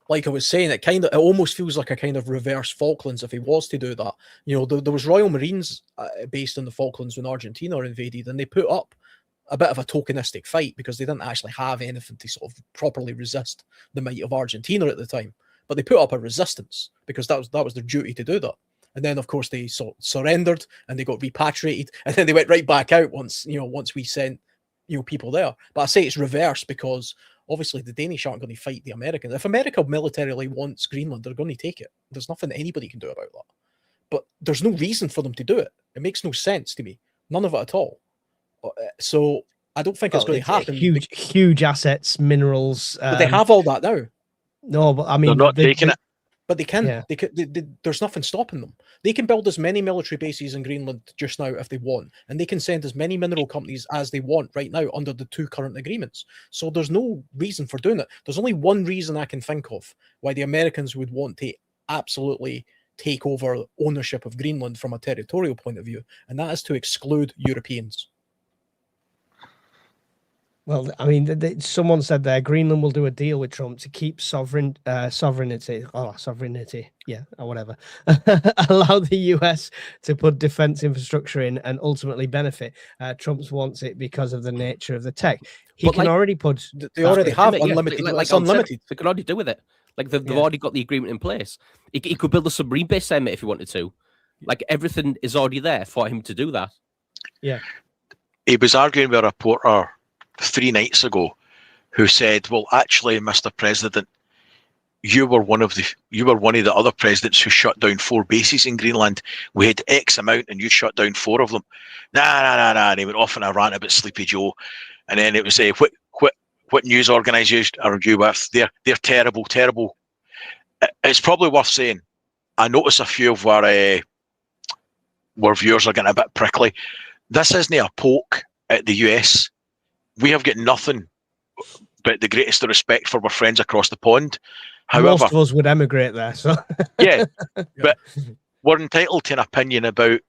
Like I was saying, it almost feels like a kind of reverse Falklands if he was to do that. You know, there was Royal Marines based in the Falklands when Argentina invaded, and they put up a bit of a tokenistic fight because they didn't actually have anything to sort of properly resist the might of Argentina at the time. But they put up a resistance because that was their duty to do that. And then, of course, they surrendered and they got repatriated, and then they went right back out once we sent people there. But I say it's reverse because obviously the Danish aren't going to fight the Americans. If America militarily wants Greenland, they're going to take it. There's nothing anybody can do about that. But there's no reason for them to do it. It makes no sense to me. None of it at all. So I don't think it's going to happen. Huge assets, minerals. But they have all that now. No, but I mean, they're not taking it. But they can. Yeah. There's nothing stopping them. They can build as many military bases in Greenland just now if they want, and they can send as many mineral companies as they want right now under the two current agreements. So there's no reason for doing it. There's only one reason I can think of why the Americans would want to absolutely take over ownership of Greenland from a territorial point of view, and that is to exclude Europeans. Well, I mean, someone said there, Greenland will do a deal with Trump to keep sovereignty, yeah, or whatever, allow the US to put defense infrastructure in and ultimately benefit. Trump wants it because of the nature of the tech. He can already put... They already have unlimited. It's unlimited. They can already do with it. Like, they've already got the agreement in place. He could build a submarine base there, mate, if he wanted to. Like, everything is already there for him to do that. Yeah. He was arguing with a reporter 3 nights ago who said, well, actually, Mr. President, you were one of the other presidents who shut down 4 bases in Greenland. We had X amount and you shut down 4 of them. Nah. And he went off on a rant about Sleepy Joe. And then it was what news organisation are you with? They're terrible, terrible. It's probably worth saying. I notice a few of our viewers are getting a bit prickly. This isn't a poke at the US. We have got nothing but the greatest of respect for our friends across the pond. However, most of us would emigrate there. So yeah, but we're entitled to an opinion about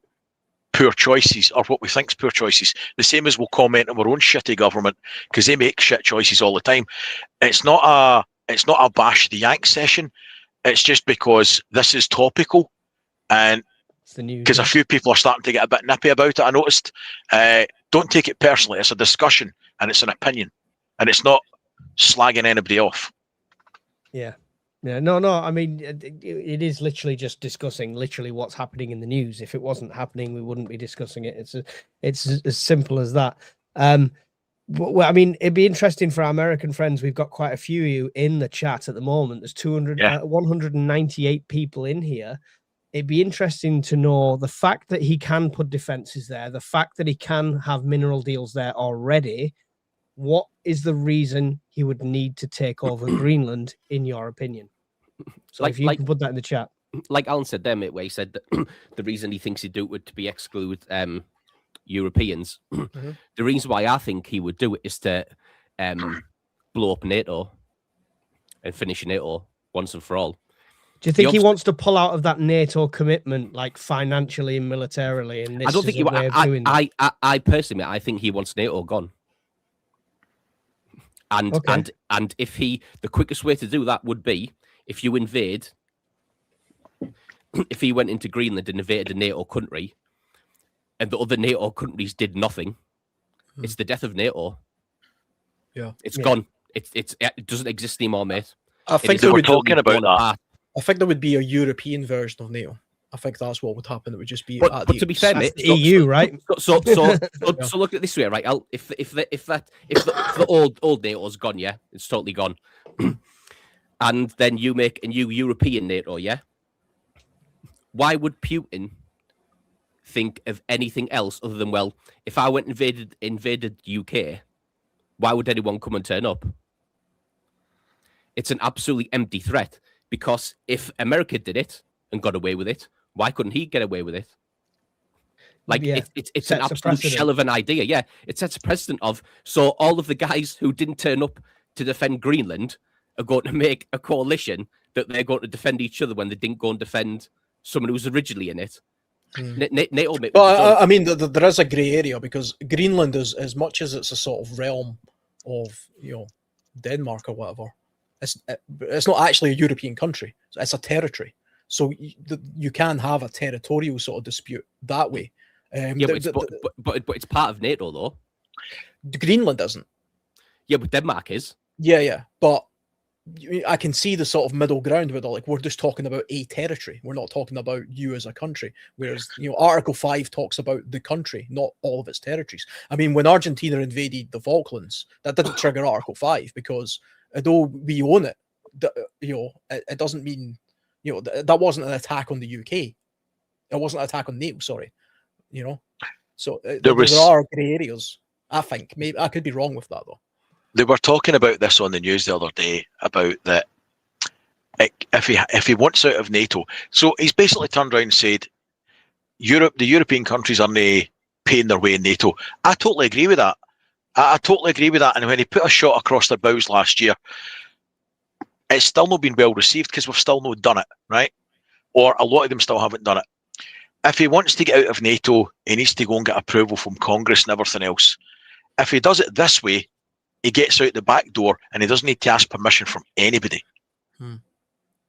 poor choices or what we think's poor choices. The same as we'll comment on our own shitty government because they make shit choices all the time. It's not a bash the Yank session. It's just because this is topical, and because a few people are starting to get a bit nippy about it. I noticed. Don't take it personally. It's a discussion and it's an opinion, and it's not slagging anybody off. Yeah. No. I mean, it is literally just discussing literally what's happening in the news. If it wasn't happening, we wouldn't be discussing it. It's as simple as that. Well, I mean, it'd be interesting for our American friends. We've got quite a few of you in the chat at the moment. There's 198 people in here. It'd be interesting to know the fact that he can put defenses there, the fact that he can have mineral deals there already. What is the reason he would need to take over Greenland, in your opinion? So if you can put that in the chat. Like Alan said there, mate, where he said that the reason he thinks he'd do it would to be exclude Europeans. Mm-hmm. The reason why I think he would do it is to blow up NATO and finish NATO once and for all. Do you think he wants to pull out of that NATO commitment, like financially and militarily? And this I don't think I personally, mate, I think he wants NATO gone. And if the quickest way to do that would be if you invade, if he went into Greenland and invaded a NATO country, and the other NATO countries did nothing, it's the death of NATO. Yeah, it's gone. It doesn't exist anymore, mate. I think they were talking about that. I think there would be a European version of NATO. I think that's what would happen. It would just be. But to be fair, mate, EU, right? So look at it this way, right? If the old NATO's gone, yeah, it's totally gone, and then you make a new European NATO, yeah. Why would Putin think of anything else other than, well, if I went invaded UK, why would anyone come and turn up? It's an absolutely empty threat, because if America did it and got away with it, why couldn't he get away with it? Like, it's an absolute shell of an idea. Yeah, it sets a precedent of, so all of the guys who didn't turn up to defend Greenland are going to make a coalition that they're going to defend each other when they didn't go and defend someone who was originally in it. NATO. Well, I mean, there is a grey area, because Greenland is, as much as it's a sort of realm of, Denmark or whatever, it's not actually a European country. It's a territory. So you can have a territorial sort of dispute that way. But it's part of NATO, though. Greenland isn't. Yeah, but Denmark is. Yeah. But I can see the sort of middle ground where they're like, we're just talking about a territory. We're not talking about you as a country. Whereas, Article 5 talks about the country, not all of its territories. I mean, when Argentina invaded the Falklands, that didn't trigger Article 5, because although we own it, it doesn't mean, that wasn't an attack on the UK. It wasn't an attack on NATO, sorry. So there are grey areas, I think. Maybe I could be wrong with that, though. They were talking about this on the news the other day, about that if he wants out of NATO. So he's basically turned around and said, the European countries are paying their way in NATO. I totally agree with that. I totally agree with that. And when he put a shot across their bows last year, it's still not been well received, because we've still not done it, right? Or a lot of them still haven't done it. If he wants to get out of NATO, he needs to go and get approval from Congress and everything else. If he does it this way, he gets out the back door and he doesn't need to ask permission from anybody.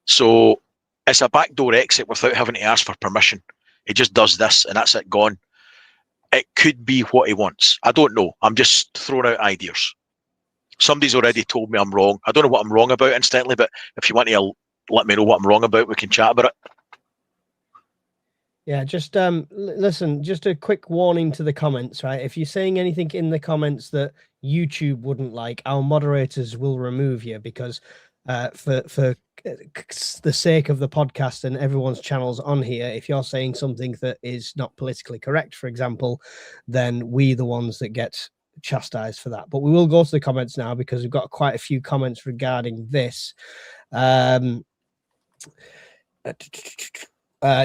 So it's a backdoor exit without having to ask for permission. He just does this and that's it, gone. It could be what he wants. I don't know. I'm just throwing out ideas. Somebody's already told me I'm wrong. I don't know what I'm wrong about instantly, but if you want to let me know what I'm wrong about, we can chat about it. Yeah, just listen, just a quick warning to the comments, right? If you're saying anything in the comments that YouTube wouldn't like, our moderators will remove you, because for the sake of the podcast and everyone's channels on here, if you're saying something that is not politically correct, for example, then we the ones that get chastised for that. But we will go to the comments now because we've got quite a few comments regarding this.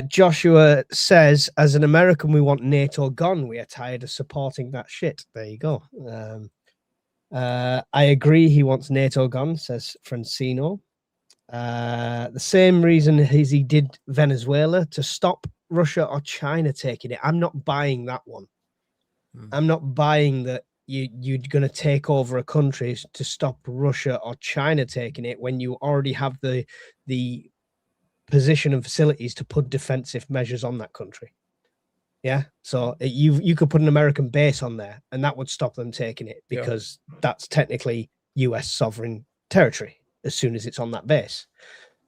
Joshua says, as an American, we want NATO gone. We are tired of supporting that shit. There you go. I agree. He wants NATO gone, says Francino. The same reason as he did Venezuela, to stop Russia or China taking it. I'm not buying that one. I'm not buying that you're going to take over a country to stop Russia or China taking it when you already have the position and facilities to put defensive measures on that country. Yeah, so you could put an American base on there and that would stop them taking it, because that's technically US sovereign territory as soon as it's on that base.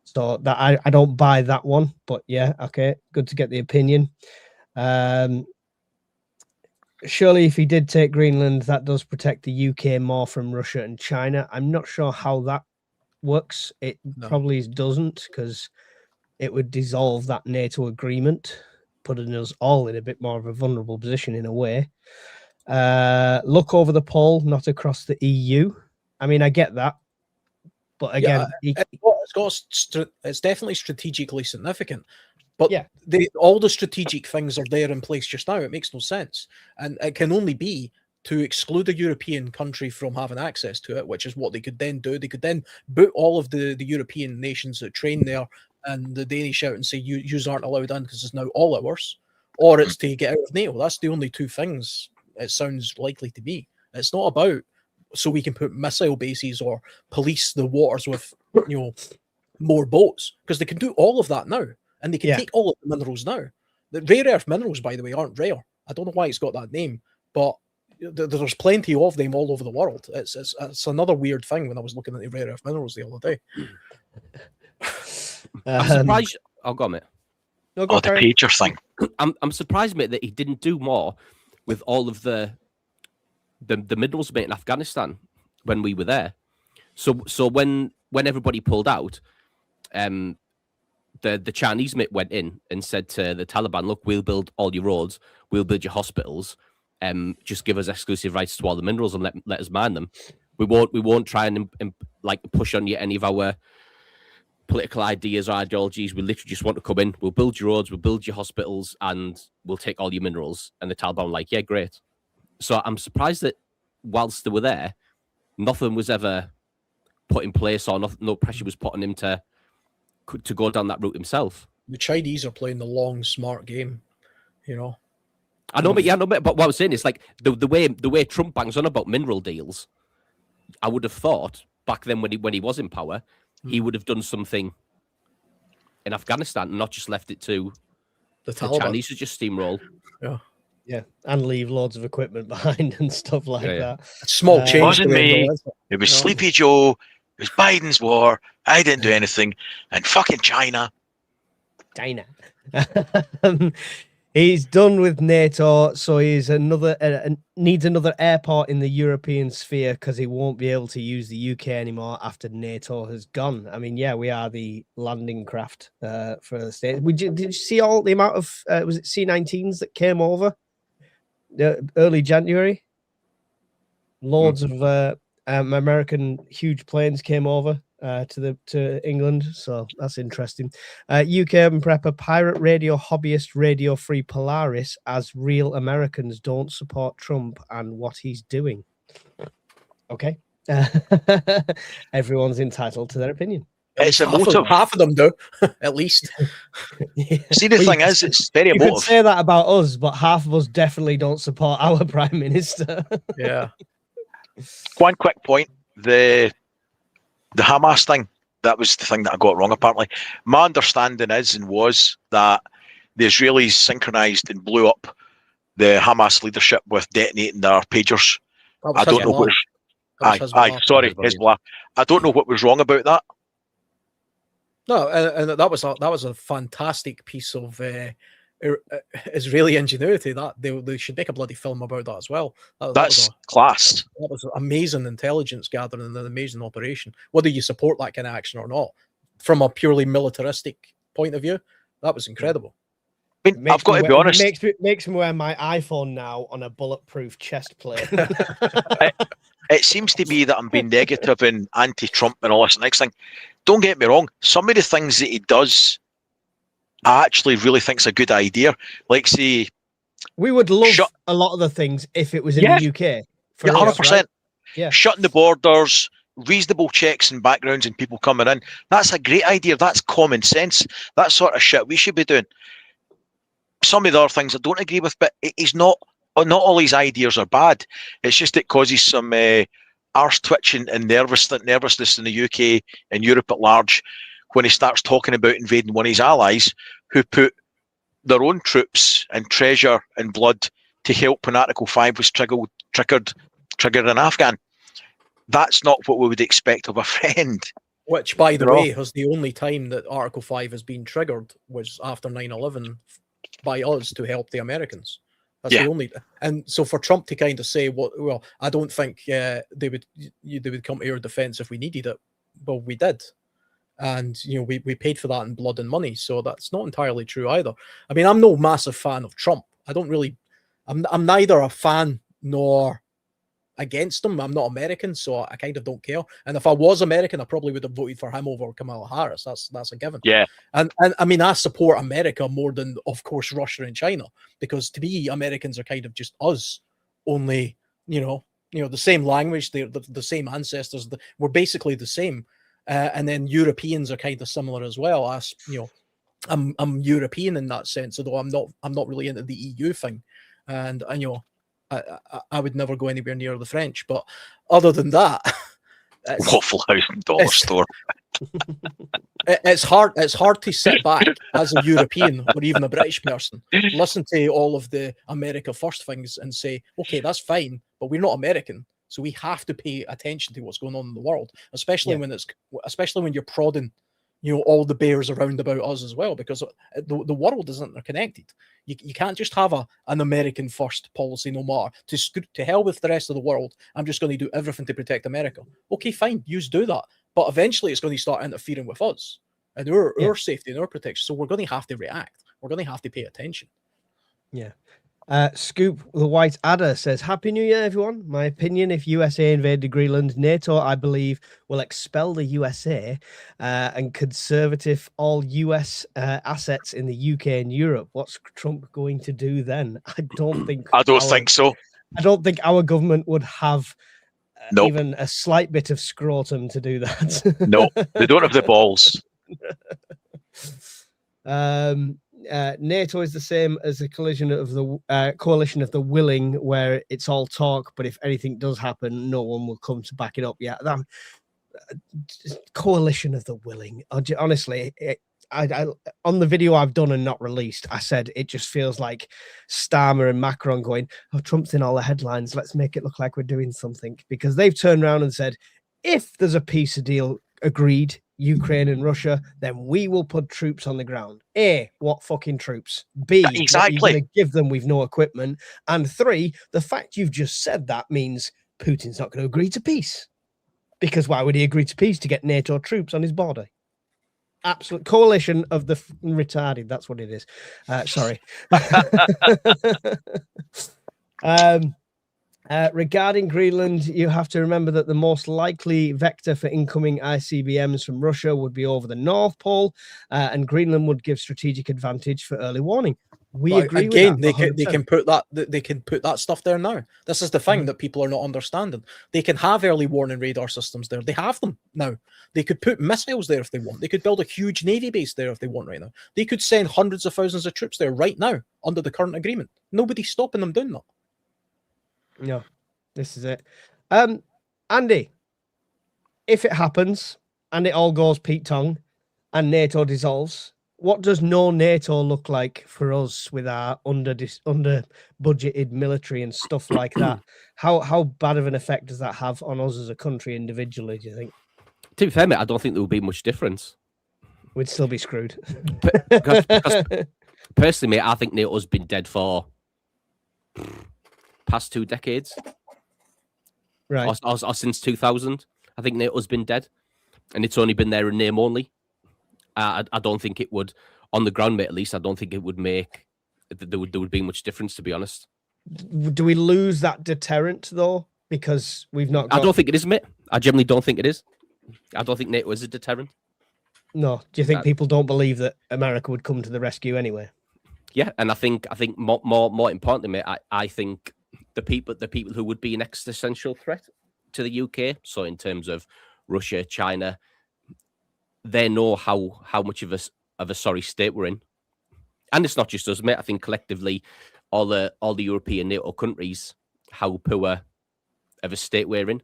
So that I don't buy that one, but yeah, okay, good to get the opinion. Surely if he did take Greenland, that does protect the UK more from Russia and China. I'm not sure how that works. It probably doesn't, because it would dissolve that NATO agreement, putting us all in a bit more of a vulnerable position in a way. Look over the pole, not across the EU. I mean, I get that. But again, it's definitely strategically significant. But all the strategic things are there in place just now. It makes no sense. And it can only be to exclude a European country from having access to it, which is what they could then do. They could then boot all of the European nations that train there and the Danish out and say, yous aren't allowed in because it's now all ours. Or it's to get out of NATO. That's the only two things it sounds likely to be. It's not about so we can put missile bases or police the waters with, more boats, because they can do all of that now. And they can take all of the minerals now. The rare earth minerals, by the way, aren't rare. I don't know why it's got that name, but there's plenty of them all over the world. It's another weird thing when I was looking at the rare earth minerals the other day. I'm surprised. Oh, go on, mate. No, go the pager thing. I'm surprised, mate, that he didn't do more with all of the minerals, mate, in Afghanistan when we were there. So when everybody pulled out, the Chinese mate went in and said to the Taliban, look, we'll build all your roads, we'll build your hospitals, just give us exclusive rights to all the minerals and let us mine them. We won't try and like push on you any of our political ideas or ideologies. We literally just want to come in, we'll build your roads, we'll build your hospitals, and we'll take all your minerals. And the Taliban were like, yeah, great. So I'm surprised that whilst they were there, nothing was ever put in place, or no pressure was put on him to go down that route himself. The Chinese are playing the long, smart game, I know, but what I'm saying is, like, the way Trump bangs on about mineral deals, I would have thought back then when he was in power, he would have done something in Afghanistan and not just left it to the Chinese to just steamroll. Yeah, and leave loads of equipment behind and stuff like that. Small change. It wasn't me. It was Sleepy Joe. It was Biden's war. I didn't do anything. And fucking China. He's done with NATO, so he's needs another airport in the European sphere because he won't be able to use the UK anymore after NATO has gone. I mean, we are the landing craft for the States. Did you see all the amount of was it C-19s that came over early January? Loads of American huge planes came over to England, so that's interesting. UK Urban Prepper, pirate radio hobbyist Radio Free Polaris, as real Americans don't support Trump and what he's doing. Okay. Everyone's entitled to their opinion. It's emotive. Half of them do, at least. See, the thing is, it's very emotive. You could say that about us, but half of us definitely don't support our Prime Minister. Yeah. One quick point. The Hamas thing, that was the thing that I got wrong, apparently. My understanding is and was that the Israelis synchronized and blew up the Hamas leadership with detonating their pagers. I don't know what. Sorry, Hezbollah. I don't know what was wrong about that. No, and that was a fantastic piece of Israeli ingenuity. That they should make a bloody film about that as well. That's class. That was amazing intelligence gathering and an amazing operation. Whether you support that kind of action or not, from a purely militaristic point of view, that was incredible. mean, I've got to be honest. It makes me wear my iPhone now on a bulletproof chest plate. It seems to me that I'm being negative and anti-Trump and all this. Next thing, don't get me wrong. Some of the things that he does, I actually really think's a good idea. Like, say, we would love a lot of the things if it was in the UK. For 100%. Right? Yeah, shutting the borders, reasonable checks and backgrounds and people coming in. That's a great idea. That's common sense. That sort of shit we should be doing. Some of the other things I don't agree with, but he's not all his ideas are bad. It's just it causes some arse twitching and nervousness in the UK and Europe at large when he starts talking about invading one of his allies who put their own troops and treasure and blood to help when Article 5 was triggered in Afghan. That's not what we would expect of a friend. Which, by the way, was the only time that Article 5 has been triggered was after 9/11 by us to help the Americans. That's the only. And so for Trump to kind of say, well, I don't think they would come to our defense if we needed it. Well, we did. And, we paid for that in blood and money. So that's not entirely true either. I mean, I'm no massive fan of Trump. I'm neither a fan nor against him. I'm not American, so I kind of don't care. And if I was American, I probably would have voted for him over Kamala Harris. That's a given. Yeah. And I mean, I support America more than, of course, Russia and China, because to me, Americans are kind of just us, only the same language, the same ancestors. We're basically the same. And then Europeans are kind of similar as well. I'm European in that sense, although I'm not really into the EU thing. And I would never go anywhere near the French. But other than that, Waffle House and dollar store. It's hard to sit back as a European or even a British person, listen to all of the America First things and say, okay, that's fine, but we're not American, so we have to pay attention to what's going on in the world, especially when you're prodding all the bears around about us as well, because the world is interconnected. You can't just have an American first policy, no matter to hell with the rest of the world. I'm just going to do everything to protect America. Okay, fine, you do that. But eventually it's going to start interfering with us and our safety and our protection. So we're going to have to react. We're going to have to pay attention. Yeah. Scoop the White Adder says, Happy New Year, everyone. My opinion, if USA invaded Greenland, NATO, I believe, will expel the USA and conservative all US assets in the UK and Europe. What's Trump going to do then? I don't think so. I don't think our government would have even a slight bit of scrotum to do that. No, they don't have the balls. NATO is the same as the coalition of the willing, where it's all talk, but if anything does happen, no one will come to back it up. Yeah, that coalition of the willing. Honestly, I on the video I've done and not released, I said it just feels like Starmer and Macron going, "Oh, Trump's in all the headlines. Let's make it look like we're doing something," because they've turned around and said, if there's a peace deal agreed, Ukraine and Russia, then we will put troops on the ground. A, what fucking troops? B, exactly. What are you going to give them with no equipment? And 3, the fact you've just said that means Putin's not going to agree to peace. Because why would he agree to peace? To get NATO troops on his border? Absolute coalition of the retarded. That's what it is. Sorry. Regarding Greenland, you have to remember that the most likely vector for incoming ICBMs from Russia would be over the North Pole, and Greenland would give strategic advantage for early warning. We agree again, with that. They can put that stuff there now. This is the thing that people are not understanding. They can have early warning radar systems there. They have them now. They could put missiles there if they want. They could build a huge navy base there if they want right now. They could send hundreds of thousands of troops there right now under the current agreement. Nobody's stopping them doing that. No, this is it. Andy, if it happens and it all goes Pete Tong and NATO dissolves, what does no NATO look like for us with our under budgeted military and stuff like that? How bad of an effect does that have on us as a country individually, do you think? To be fair, mate, I don't think there would be much difference. We'd still be screwed. because personally, mate, I think NATO's been dead for past 2 decades. Right. Or since 2000. I think NATO's been dead. And it's only been there in name only. I don't think it would, on the ground, mate, at least, I don't think it would make there would be much difference, to be honest. Do we lose that deterrent though because we've not got... I don't think it is, mate. I generally don't think it is. I don't think NATO is a deterrent. No. Do you think people don't believe that America would come to the rescue anyway? Yeah, and I think more importantly, mate, I think the people who would be an existential threat to the UK, so in terms of Russia, China, they know how much of a sorry state we're in. And it's not just us, mate. I think collectively all the European NATO countries, how poor of a state we're in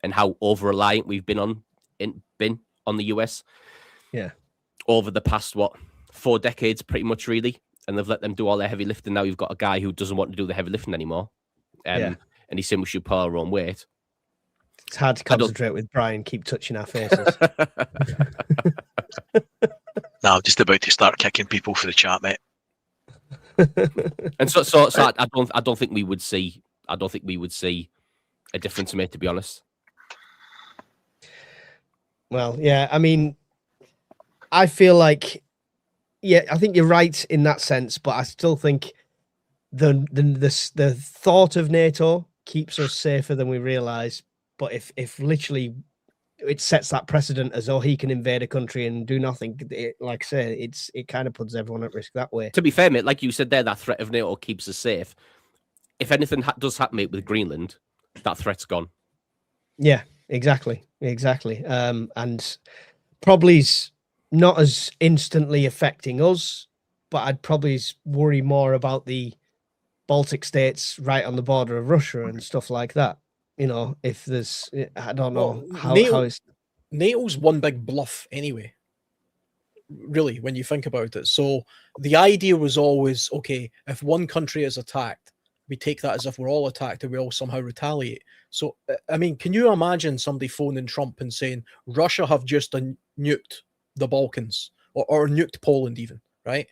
and how over-reliant we've been on the US. Yeah. Over the past 4 decades, pretty much, really. And they've let them do all their heavy lifting. Now you've got a guy who doesn't want to do the heavy lifting anymore. And he's saying we should pull our own weight. It's hard to concentrate with Brian, keep touching our faces. No, I'm just about to start kicking people for the chat, mate. And so I don't think we would see a difference, mate, to be honest. Well, yeah, I mean, I feel like, yeah, I think you're right in that sense, but I still think the thought of NATO keeps us safer than we realize. But if literally it sets that precedent as he can invade a country and do nothing, like I say, it kind of puts everyone at risk that way. To be fair, mate, like you said there, that threat of NATO keeps us safe. If anything does happen, mate, with Greenland, that threat's gone. Yeah, exactly. And probably's not as instantly affecting us, but I'd probably worry more about the Baltic states right on the border of Russia and stuff like that. You know, if there's, I don't know how it's... NATO's one big bluff anyway, really, when you think about it. So the idea was always, okay, if one country is attacked, we take that as if we're all attacked and we all somehow retaliate. So, I mean, can you imagine somebody phoning Trump and saying, Russia have just nuked the Balkans or nuked Poland even, right?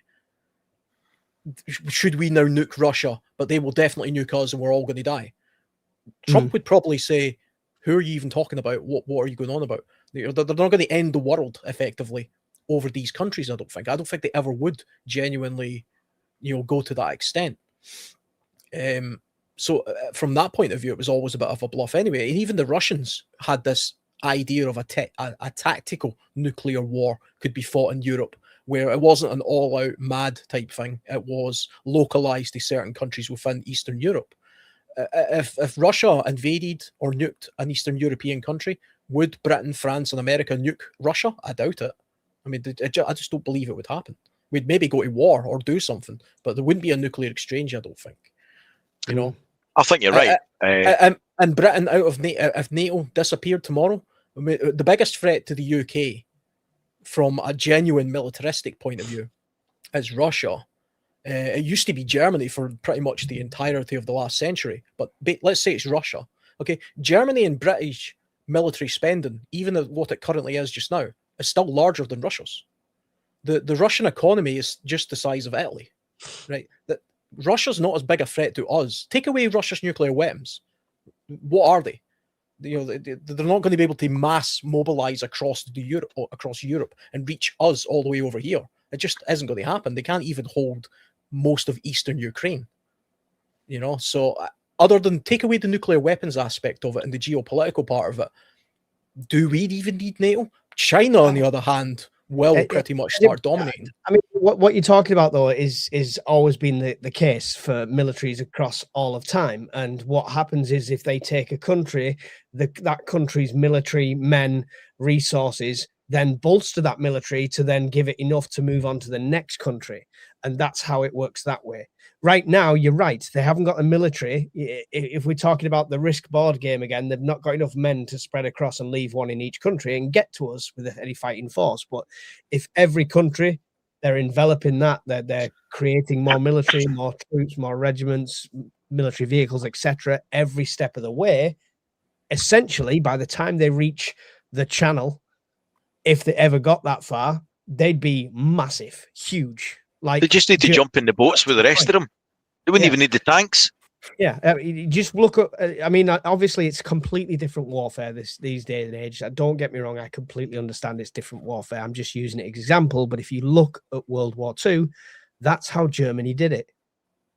Should we now nuke Russia, but they will definitely nuke us and we're all going to die? Trump would probably say, who are you even talking about? What are you going on about? They're not going to end the world effectively over these countries, I don't think. I don't think they ever would genuinely, go to that extent. So from that point of view, it was always a bit of a bluff anyway. And even the Russians had this idea of a tactical nuclear war could be fought in Europe, where it wasn't an all-out mad type thing. It was localized to certain countries within Eastern Europe. If Russia invaded or nuked an Eastern European country, would Britain, France, and America nuke Russia? I doubt it. I mean, I just don't believe it would happen. We'd maybe go to war or do something, but there wouldn't be a nuclear exchange, I don't think. I think you're right. And Britain out of NATO, if NATO disappeared tomorrow, I mean, the biggest threat to the UK from a genuine militaristic point of view is Russia. It used to be Germany for pretty much the entirety of the last century, but let's say it's Russia. Okay, Germany and British military spending, even at what it currently is just now, is still larger than Russia's. The Russian economy is just the size of Italy, right? That Russia's not as big a threat to us. Take away Russia's nuclear weapons. What are they? They're not going to be able to mass mobilize across Europe and reach us all the way over here. It just isn't going to happen. They can't even hold most of Eastern Ukraine. So other than take away the nuclear weapons aspect of it and the geopolitical part of it, do we even need NATO? China, on the other hand, will pretty much start dominating. I mean, what you're talking about, though, is always been the case for militaries across all of time. And what happens is if they take a country, that country's military men, resources, then bolster that military to then give it enough to move on to the next country. And that's how it works that way. Right now, you're right. They haven't got a military. If we're talking about the Risk board game again, they've not got enough men to spread across and leave one in each country and get to us with any fighting force. But if every country, they're enveloping that, they're creating more military, more troops, more regiments, military vehicles, etc., every step of the way, essentially, by the time they reach the channel, if they ever got that far, they'd be massive, huge. Like they just need to jump in the boats with the rest of them. They wouldn't even need the tanks. Yeah, you just look at. I mean, obviously, it's completely different warfare these days and age. Don't get me wrong; I completely understand it's different warfare. I'm just using it as an example. But if you look at World War II, That's how Germany did it.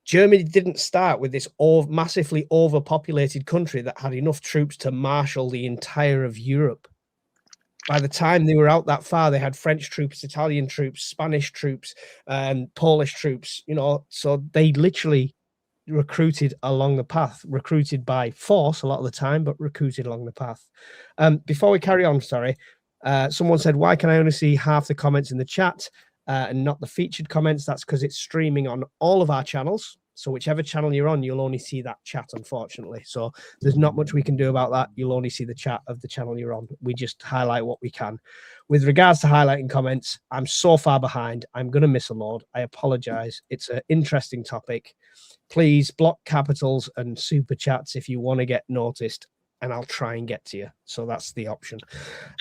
Germany didn't start with this massively overpopulated country that had enough troops to marshal the entire of Europe. By the time they were out that far, they had French troops, Italian troops, Spanish troops, Polish troops, so they literally recruited along the path, recruited by force a lot of the time, but recruited along the path. Before we carry on, someone said, why can I only see half the comments in the chat and not the featured comments? That's because it's streaming on all of our channels. So whichever channel you're on, you'll only see that chat, unfortunately. So there's not much we can do about that. You'll only see the chat of the channel you're on. We just highlight what we can. With regards to highlighting comments, I'm so far behind. I'm going to miss a load. I apologize. It's an interesting topic. Please block capitals and super chats if you want to get noticed, and I'll try and get to you. So that's the option.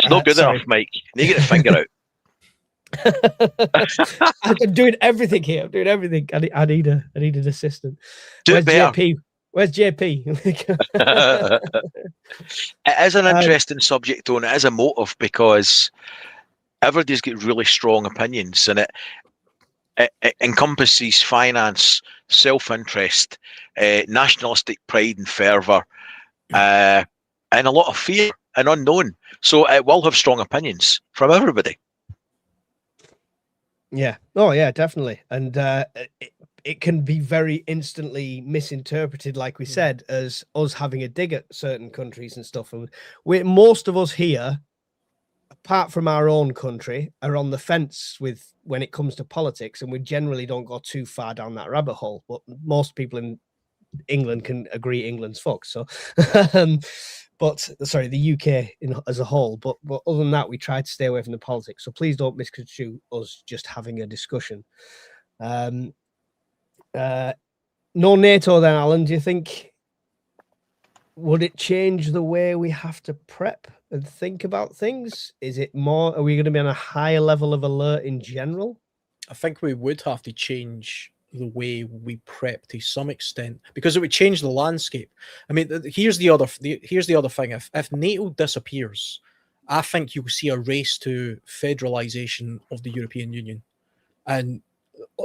It's not good enough, Mike. You need to get a finger out. I'm doing everything here. I'm doing everything. I need an assistant. Do Where's it better. JP? Where's JP? It is an interesting subject, though, and it is a motive because everybody's got really strong opinions, and it encompasses finance, self-interest, nationalistic pride and fervour, and a lot of fear and unknown. So it will have strong opinions from everybody. Yeah. Oh, yeah, definitely. And it can be very instantly misinterpreted, like we said, as us having a dig at certain countries and stuff. And most of us here, apart from our own country, are on the fence with when it comes to politics, and we generally don't go too far down that rabbit hole. But most people in England can agree England's fucked. So, but sorry, the UK as a whole. But other than that, we try to stay away from the politics. So please don't misconstrue us just having a discussion. No NATO then, Alan. Do you think would it change the way we have to prep and think about things? Is it more? Are we going to be on a higher level of alert in general? I think we would have to change the way we prep to some extent because it would change the landscape. I mean, here's the other thing. If NATO disappears, I think you'll see a race to federalization of the European Union, and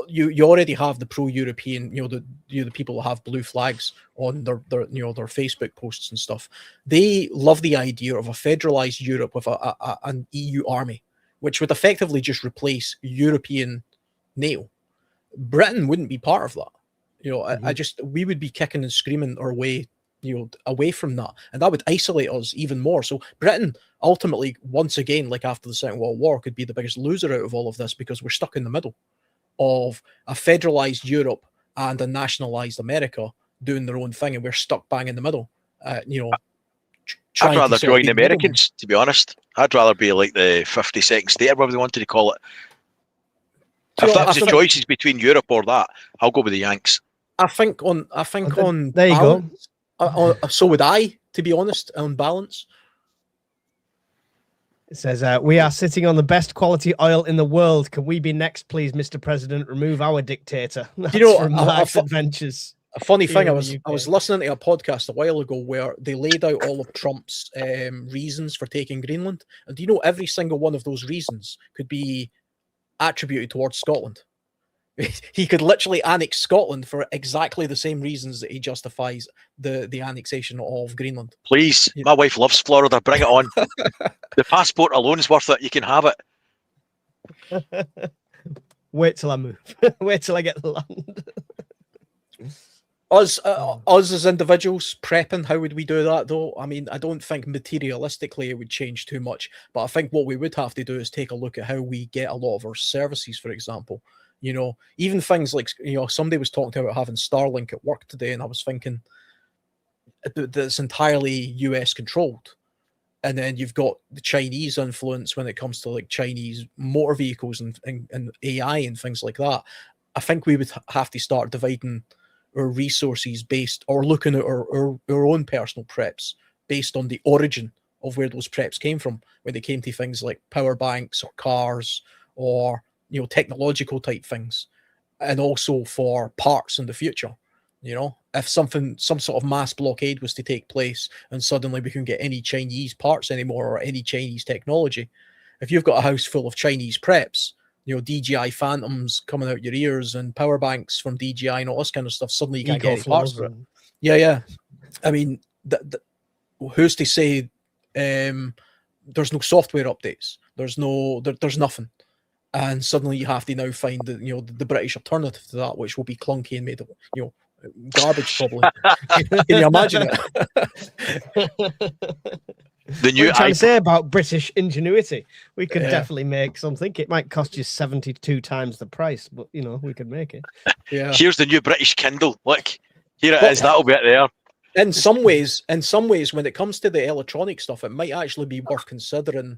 you already have the pro-European, the people who have blue flags on their their Facebook posts and stuff. They love the idea of a federalized Europe with an EU army, which would effectively just replace European NATO. Britain wouldn't be part of that. We would be kicking and screaming our way, away from that, and that would isolate us even more. So Britain ultimately, once again, like after the Second World War, could be the biggest loser out of all of this because we're stuck in the middle of a federalized Europe and a nationalized America doing their own thing, and we're stuck bang in the middle. I'd rather join the Americans, to be honest. I'd rather be like the 52nd state, or whatever they wanted to call it. If that was the choices between Europe or that, I'll go with the Yanks. I think on there you balance, go. So would I, to be honest, on balance. It says, we are sitting on the best quality oil in the world. Can we be next, please, Mr. President? Remove our dictator. That's from Mark's Adventures. A funny thing, I was listening to a podcast a while ago where they laid out all of Trump's reasons for taking Greenland. And do you know every single one of those reasons could be attributed towards Scotland? He could literally annex Scotland for exactly the same reasons that he justifies the annexation of Greenland. Please, my wife loves Florida. Bring it on. The passport alone is worth it. You can have it. Wait till I move. Wait till I get the land. Us as individuals prepping, how would we do that though? I mean, I don't think materialistically it would change too much, but I think what we would have to do is take a look at how we get a lot of our services, for example. Even things like, somebody was talking about having Starlink at work today, and I was thinking that it's entirely US controlled. And then you've got the Chinese influence when it comes to like Chinese motor vehicles and AI and things like that. I think we would have to start dividing our resources based, or looking at our own personal preps based on the origin of where those preps came from, when they came to things like power banks or cars or technological type things, and also for parts in the future. If some sort of mass blockade was to take place and suddenly we couldn't get any Chinese parts anymore or any Chinese technology, if you've got a house full of Chinese preps, DJI Phantoms coming out your ears and power banks from DJI and all this kind of stuff. Suddenly you can't get any parts for it. Yeah. I mean, who's to say there's no software updates? There's nothing. And suddenly you have to now find the British alternative to that, which will be clunky and made of garbage probably. Can you imagine it? The new trying to say about British ingenuity, we could definitely make something. It might cost you 72 times the price, but we could make it. Yeah. Here's the new British Kindle. Look, here it is. That'll be it there. In some ways, when it comes to the electronic stuff, it might actually be worth considering.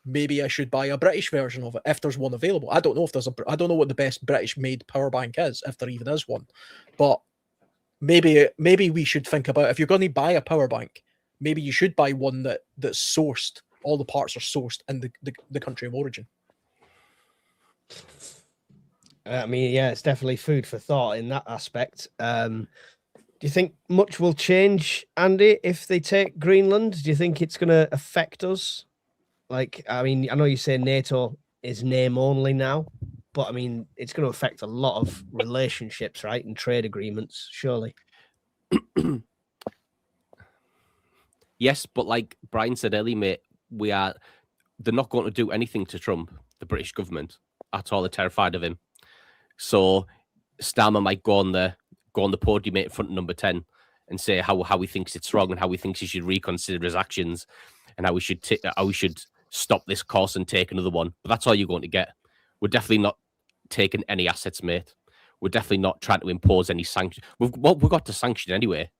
Maybe I should buy a British version of it if there's one available. I don't know if I don't know what the best British-made power bank is, if there even is one. But maybe we should think about, if you're going to buy a power bank, maybe you should buy one that's sourced. All the parts are sourced in the country of origin. I mean, yeah, it's definitely food for thought in that aspect. Do you think much will change, Andy, if they take Greenland? Do you think it's going to affect us? Like, I mean, I know you say NATO is name only now, but I mean, it's going to affect a lot of relationships, right? And trade agreements, surely. Yes, but like Brian said earlier, mate, they're not going to do anything to Trump, the British government, at all. They're terrified of him. So Starmer might go on the podium, mate, in front of number 10 and say how he thinks it's wrong and how he thinks he should reconsider his actions and how we should stop this course and take another one. But that's all you're going to get. We're definitely not taking any assets, mate. We're definitely not trying to impose any sanctions. We've got to sanction anyway.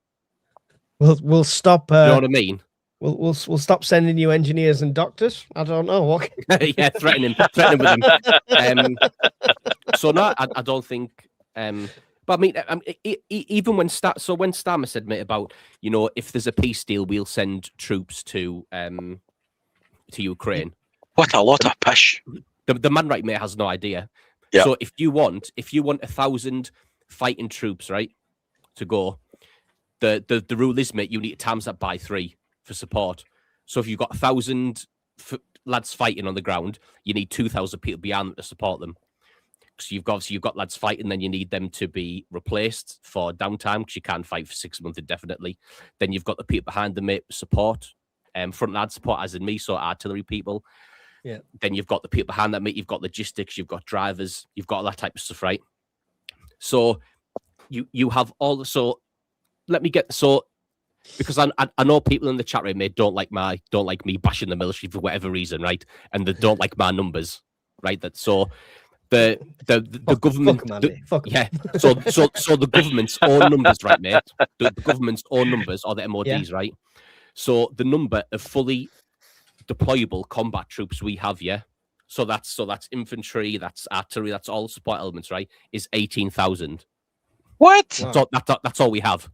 We'll stop. You know what I mean? We'll stop sending you engineers and doctors. I don't know what. Yeah, threaten with them. So no, I don't think. But I mean, even when Starmer said, mate, about if there's a peace deal, we'll send troops to Ukraine. What a lot of pish. The man, right, mate, has no idea. Yeah. So if you want 1,000 fighting troops, right, to go, the rule is, mate, you need to times that by 3 for support. So if you've got 1,000 lads fighting on the ground, you need 2,000 people behind them to support them. So you've got lads fighting, then you need them to be replaced for downtime because you can't fight for 6 months indefinitely. Then you've got the people behind them, mate, support, front line support, as in me, so artillery people. Yeah. Then you've got the people behind that, mate. You've got logistics, you've got drivers, you've got all that type of stuff, right? So you have all. So let me get because I know people in the chat room, mate, don't like me bashing the military for whatever reason, right? And they don't like my numbers, right? The government, So the government's own numbers, right, mate? The government's own numbers are the MODs, right? So the number of fully deployable combat troops we have, So that's infantry, that's artillery, that's all support elements, right? Is 18,000. What? Wow. So that's all we have.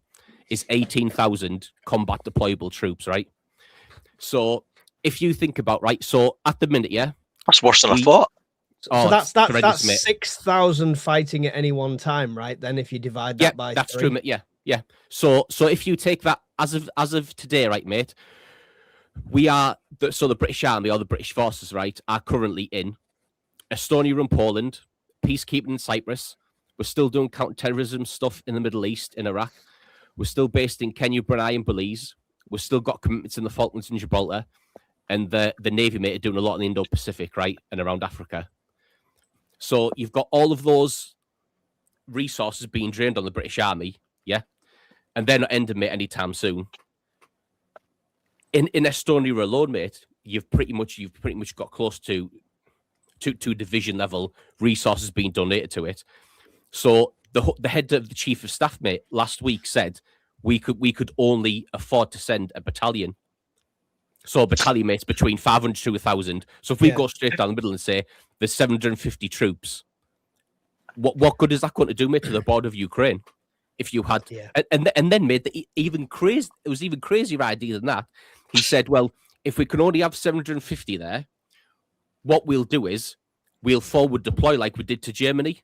Is 18,000 combat deployable troops, right? So if you think about, right, so at the minute, that's worse than I thought. So that's 6,000 fighting at any one time, right? Then if you divide that by that's 3. true, mate. Yeah. So if you take that as of today, right, mate, we are the British Army or the British forces, right, are currently in Estonia and Poland, peacekeeping in Cyprus. We're still doing counter-terrorism stuff in the Middle East, in Iraq. We're still based in Kenya, Brunei, and Belize. We've still got commitments in the Falklands and Gibraltar. And the Navy, mate, are doing a lot in the Indo-Pacific, right, and around Africa. So you've got all of those resources being drained on the British Army, and they're not ending, mate, anytime soon. In Estonia alone, mate, you've pretty much got close to division level resources being donated to it. So the head of the chief of staff, mate, last week said we could only afford to send a battalion. So a battalion, mates, between 500 to 1,000. So if we go straight down the middle and say there's 750 troops, what good is that going to do, mate, to the border of Ukraine? If you had, and then made it was even crazier idea than that. He said, well, if we can only have 750 there, what we'll do is we'll forward deploy like we did to Germany.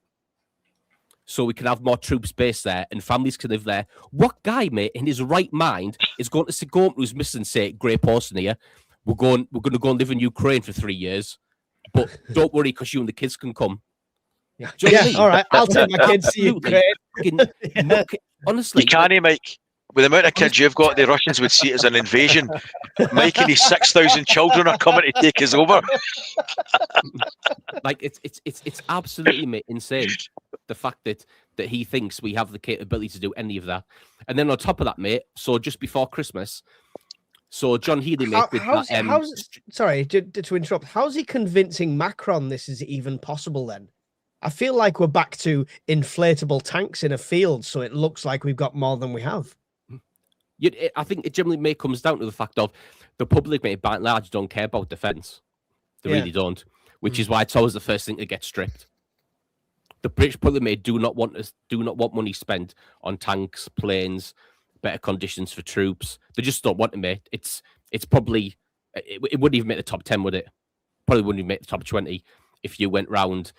So we can have more troops based there and families can live there. What guy, mate, in his right mind is going to go up who's missing, say, Grey Person here? We're going to go and live in Ukraine for 3 years but don't worry because you and the kids can come. Yeah, Do you know what I yeah. mean? All right, I'll take my kids to Absolutely. Ukraine. Fucking honestly, You can't, Mike. With the amount of kids you've got, the Russians would see it as an invasion. Mike and his 6,000 children are coming to take us over. like it's absolutely mate, insane. The fact that he thinks we have the capability to do any of that, and then on top of that, mate. So just before Christmas, so John Healey, mate, Sorry to interrupt. How's he convincing Macron this is even possible? Then I feel like we're back to inflatable tanks in a field, so it looks like we've got more than we have. I think it generally may comes down to the fact of the public, mate, by and large, don't care about defence. They really don't, which is why it's always the first thing to get stripped. The British public, mate, do not want money spent on tanks, planes, better conditions for troops. They just don't want it, mate. It's probably it wouldn't even make the top 10, would it? Probably wouldn't even make the top 20 if you went round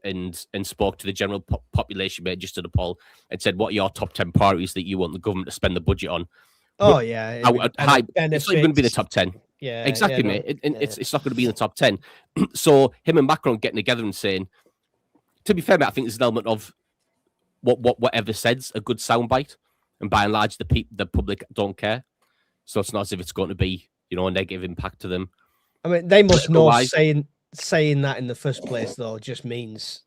and spoke to the general population, mate, just to the poll and said, what are your top 10 priorities that you want the government to spend the budget on? Oh, yeah. It's not going to be the top 10. Yeah, exactly, yeah, mate. It's not going to be in the top 10. So him and Macron getting together and saying, to be fair, mate, I think there's an element of whatever said's a good soundbite. And by and large, the public don't care. So it's not as if it's going to be, a negative impact to them. I mean, they must know saying that in the first place, though, just means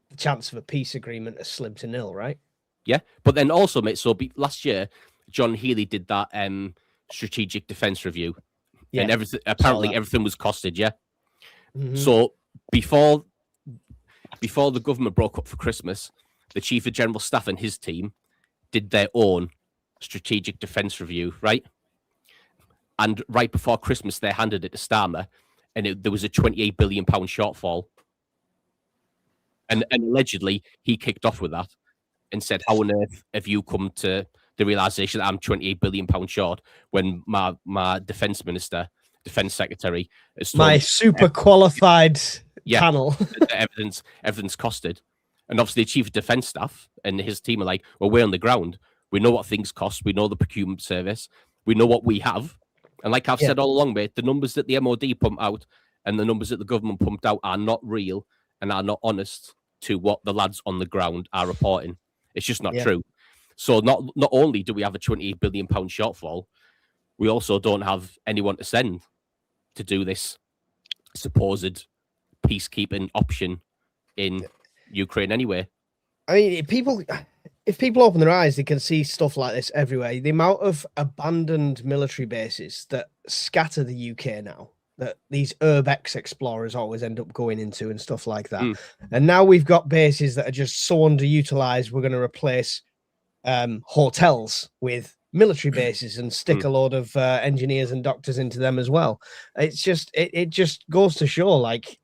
the chance of a peace agreement is slim to nil, right? Yeah, but then also, mate, so last year, John Healey did that strategic defence review. Yeah, and everything was costed, yeah? Mm-hmm. So before the government broke up for Christmas, the Chief of General Staff and his team did their own strategic defence review, right? And right before Christmas, they handed it to Starmer, and there was a £28 billion shortfall. And allegedly, he kicked off with that and said, how on earth have you come to the realisation that I'm £28 billion short when my defence minister, defence secretary... My super qualified panel. everything's costed. And obviously, the Chief of Defence Staff and his team are like, well, we're on the ground. We know what things cost. We know the procurement service. We know what we have. And like I've said all along, mate, the numbers that the MOD pump out and the numbers that the government pumped out are not real and are not honest to what the lads on the ground are reporting. It's just not true. So not only do we have a £28 billion shortfall, we also don't have anyone to send to do this supposed peacekeeping option in Ukraine anyway. I mean, if people open their eyes, they can see stuff like this everywhere. The amount of abandoned military bases that scatter the UK now, that these urbex explorers always end up going into and stuff like that. And now we've got bases that are just so underutilized, we're going to replace hotels with military bases and stick a load of engineers and doctors into them as well. It's just, it just goes to show, like,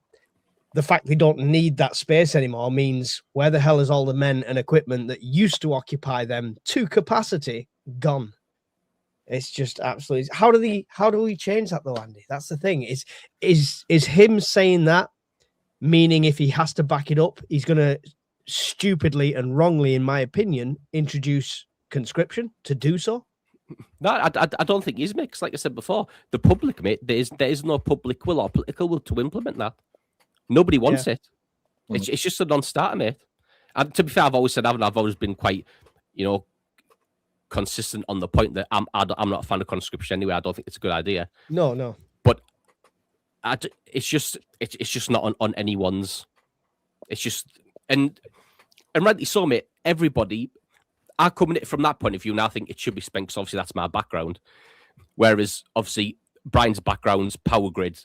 the fact they don't need that space anymore means where the hell is all the men and equipment that used to occupy them to capacity gone? It's just absolutely. How do we change that though, Andy? That's the thing. Is him saying that meaning if he has to back it up, he's going to stupidly and wrongly, in my opinion, introduce conscription to do so? No, I don't think he's mixed. Like I said before, the public, mate, there is no public will or political will to implement that. Nobody wants it. It's just a non-starter, mate. And to be fair, I've always said, I've always been quite, consistent on the point that I'm not a fan of conscription anyway. I don't think it's a good idea. No. But it's just not on anyone's. It's just and rightly so, mate. Everybody, I come at it from that point of view, and I think it should be spent because obviously that's my background. Whereas obviously Brian's background's power grid,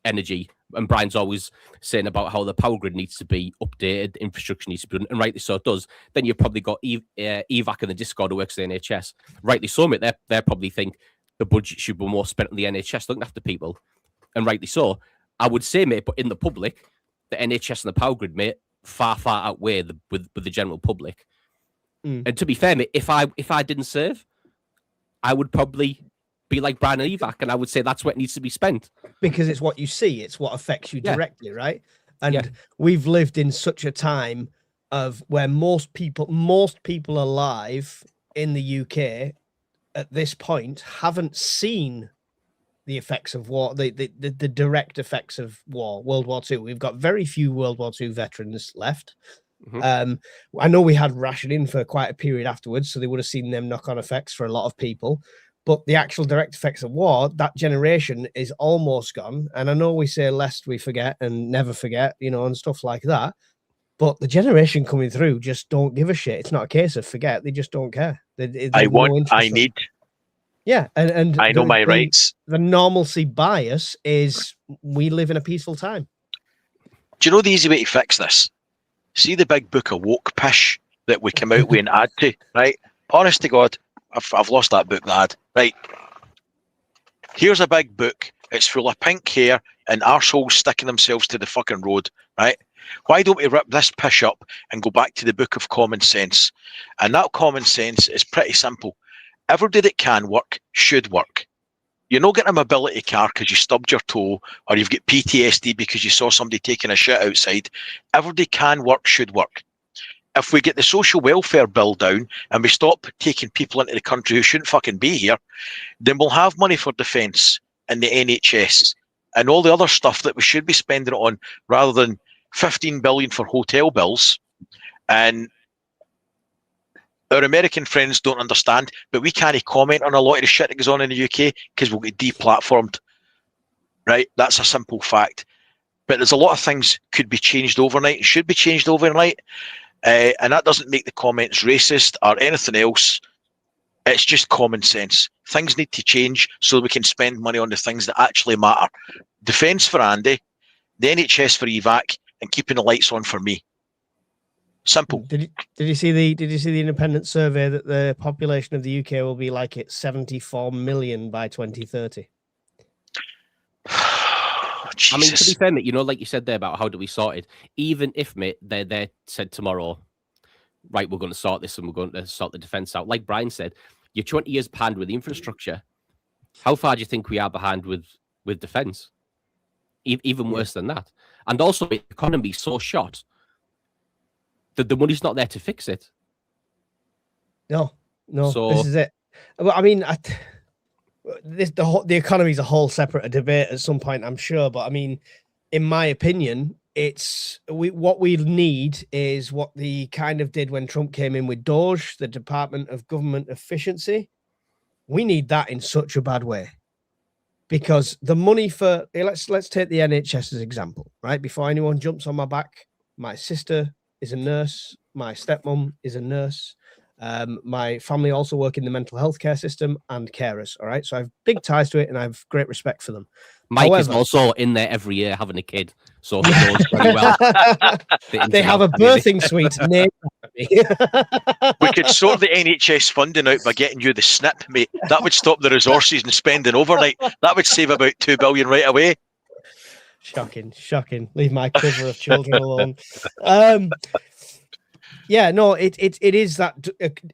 energy. And Brian's always saying about how the power grid needs to be updated, infrastructure needs to be done, and rightly so it does. Then you've probably got EVAC in the Discord who works at the NHS. Rightly so, mate. They probably think the budget should be more spent on the NHS looking after people. And rightly so. I would say, mate, but in the public, the NHS and the power grid, mate, far outweigh with the general public. And to be fair, mate, if I didn't serve, I would probably be like Brian and Evac, and I would say that's what needs to be spent. Because it's what you see, it's what affects you directly, right? And we've lived in such a time of where most people alive in the UK at this point haven't seen the effects of war, the direct effects of war, World War II. We've got very few World War II veterans left. I know we had rationing for quite a period afterwards, so they would have seen them knock-on effects for a lot of people. But the actual direct effects of war, that generation is almost gone. And I know we say lest we forget and never forget, you know, and stuff like that. But the generation coming through just don't give a shit. It's not a case of forget; they just don't care. Yeah, and I know my rights. The normalcy bias is we live in a peaceful time. Do you know the easy way to fix this? See the big book of woke pish that we come out with and add to, right? Honest to God, I've lost that book, the ad. Right. Here's a big book. It's full of pink hair and arseholes sticking themselves to the fucking road, right? Why don't we rip this pish up and go back to the book of common sense? And that common sense is pretty simple. Everybody that can work should work. You're not getting a mobility car because you stubbed your toe or you've got PTSD because you saw somebody taking a shit outside. Everybody can work, should work. If we get the social welfare bill down and we stop taking people into the country who shouldn't fucking be here, then we'll have money for defence and the NHS and all the other stuff that we should be spending it on rather than 15 billion for hotel bills. And our American friends don't understand, but we can't comment on a lot of the shit that goes on in the UK because we'll get deplatformed. Right? That's a simple fact. But there's a lot of things could be changed overnight, should be changed overnight. And that doesn't make the comments racist or anything else. It's just common sense. Things need to change so we can spend money on the things that actually matter. Defence for Andy, the NHS for evac, and keeping the lights on for me. Simple. Did you see the independent survey that the population of the UK will be like it's 74 million by 2030? I mean, to be fair, mate, you know, like you said there about how do we sort it, even if, mate, they said tomorrow, right, we're going to sort this and we're going to sort the defence out. Like Brian said, you're 20 years behind with the infrastructure. How far do you think we are behind with defence? Even worse than that. And also, the economy is so short that the money's not there to fix it. No. So, this is it. Well, I mean, the economy is a whole separate debate at some point, I'm sure. But I mean, in my opinion, what we need is what the kind of did when Trump came in with DOGE, the Department of Government Efficiency. We need that in such a bad way. Because the money for let's take the NHS as an example, right? Before anyone jumps on my back, my sister is a nurse, my stepmom is a nurse. My family also work in the mental health care system and carers. All right. So I have big ties to it and I have great respect for them. Mike is also in there every year having a kid. So he knows very well. They have a birthing suite named after me. We could sort the NHS funding out by getting you the snip, mate. That would stop the resources and spending overnight. That would save about 2 billion right away. Shocking. Leave my cover of children alone. Yeah, no, it is that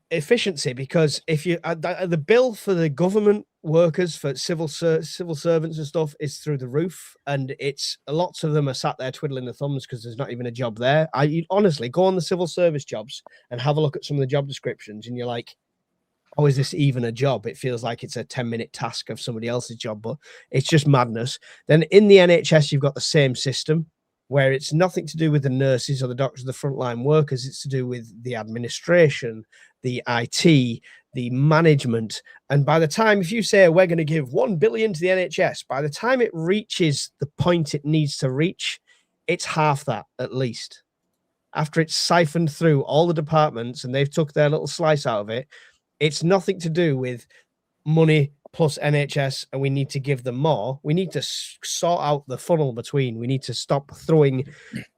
efficiency, because if you the bill for the government workers, for civil servants and stuff, is through the roof, and it's lots of them are sat there twiddling their thumbs because there's not even a job there. You honestly go on the civil service jobs and have a look at some of the job descriptions, and you're like, oh, is this even a job? It feels like it's a 10-minute task of somebody else's job, but it's just madness. Then in the NHS, you've got the same system, where it's nothing to do with the nurses or the doctors, the frontline workers. It's to do with the administration, the IT, the management. And by the time, if you say we're going to give 1 billion to the NHS, by the time it reaches the point it needs to reach, it's half that at least. After it's siphoned through all the departments and they've took their little slice out of it, it's nothing to do with money plus NHS, and we need to give them more. We need to sort out the funnel between. We need to stop throwing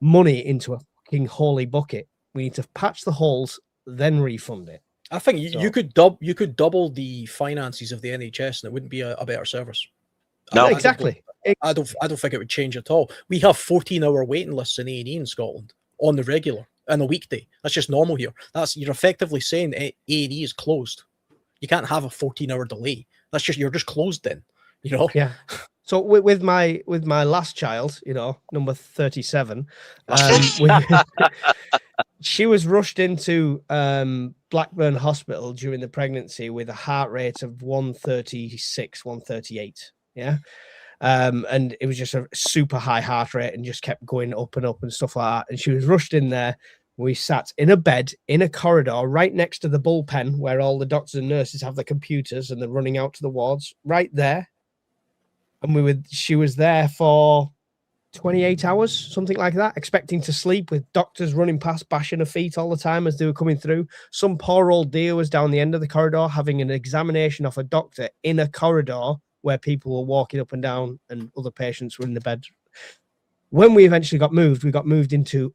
money into a fucking holy bucket. We need to patch the holes, then refund it. I think you could double the finances of the NHS, and it wouldn't be a better service. No, exactly. I don't think it would change at all. We have 14-hour waiting lists in A&E in Scotland on the regular on a weekday. That's just normal here. You're effectively saying A&E is closed. You can't have a 14-hour delay. That's just, you're just closed then, you know? Yeah. So with my last child, you know, number 37, she was rushed into Blackburn Hospital during the pregnancy with a heart rate of 136, 138. Yeah. And it was just a super high heart rate and just kept going up and stuff like that. And she was rushed in there. We sat in a bed in a corridor right next to the bullpen where all the doctors and nurses have the computers and they're running out to the wards right there. And she was there for 28 hours, something like that, expecting to sleep, with doctors running past, bashing her feet all the time as they were coming through. Some poor old dear was down the end of the corridor having an examination of a doctor in a corridor where people were walking up and down and other patients were in the bed. When we eventually got moved into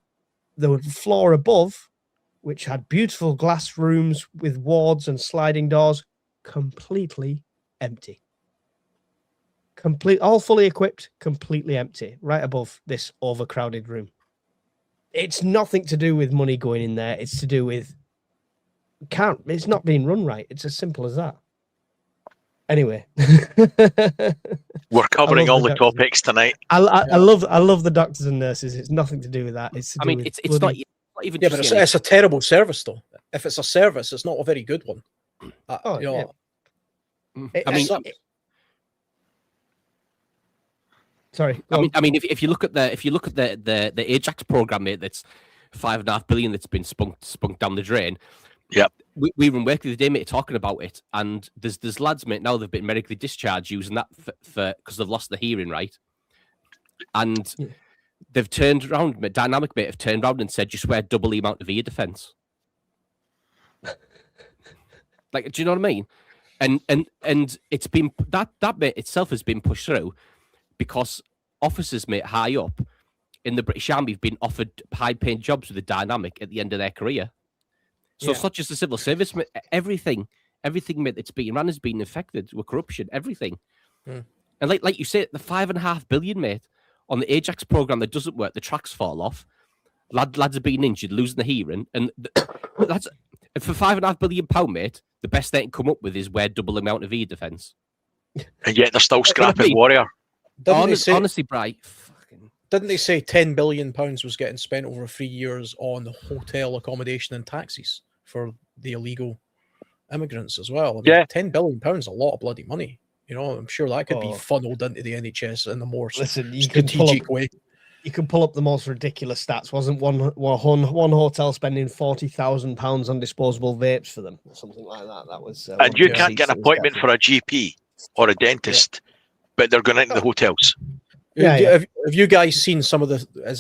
the floor above, which had beautiful glass rooms with wards and sliding doors, completely empty. All fully equipped, completely empty, right above this overcrowded room. It's nothing to do with money going in there. It's to do with it's not being run right. It's as simple as that. Anyway, we're covering all the topics tonight. I love the doctors and nurses. It's nothing to do with that. It's it's not even. Yeah, but it's a terrible service, though. If it's a service, it's not a very good one. Sorry. I mean, if you look at the Ajax program, mate, that's $5.5 billion that's been spunked down the drain. Yep. We were working the day, mate, talking about it, and there's lads, mate, now they've been medically discharged using that for because they've lost the hearing, right? And they've turned around, mate, Dynamic, mate, have turned around and said, just wear double the amount of ear defense. Like, do you know what I mean? And it's been that mate itself has been pushed through because officers, mate, high up in the British Army have been offered high-paying jobs with a Dynamic at the end of their career. So it's not just the civil service, everything, mate, that's being run has been infected with corruption, everything. And like you say, the $5.5 billion, mate, on the Ajax program that doesn't work, the tracks fall off, lads are being injured, losing the hearing, and that's for £5.5 billion, mate. The best they can come up with is wear double the amount of ear defense, and yet they're still scrapping Warrior. Honestly, Bri, didn't they say £10 billion was getting spent over 3 years on hotel accommodation and taxis for the illegal immigrants as well? I mean, £10 billion is a lot of bloody money. You know, I'm sure that could be funneled into the NHS in a more strategic way. You can pull up the most ridiculous stats. Wasn't one hotel spending £40,000 on disposable vapes for them, or something like that? That was. And you can't get an appointment for a GP or a dentist, but they're going into the hotels. Have you guys seen some of the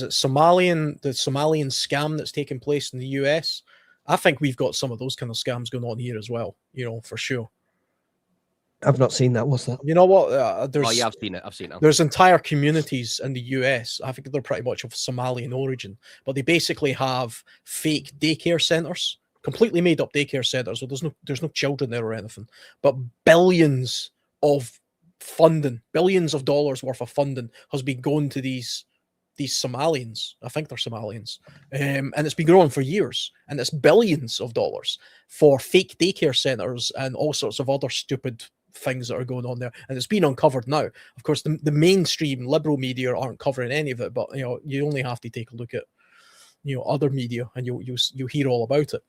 Somalian scam that's taking place in the US? I think we've got some of those kind of scams going on here as well, you know, for sure. I've not seen that. What's that? You know what? I've seen it. There's entire communities in the US. I think they're pretty much of Somalian origin, but they basically have fake daycare centers, completely made up daycare centers. So there's no children there or anything, but billions of dollars worth of funding has been going to these Somalians. I think they're Somalians, and it's been growing for years, and it's billions of dollars for fake daycare centers and all sorts of other stupid things that are going on there, and it's been uncovered now. Of course, the mainstream liberal media aren't covering any of it, but you know, you only have to take a look at, you know, other media, and you hear all about it.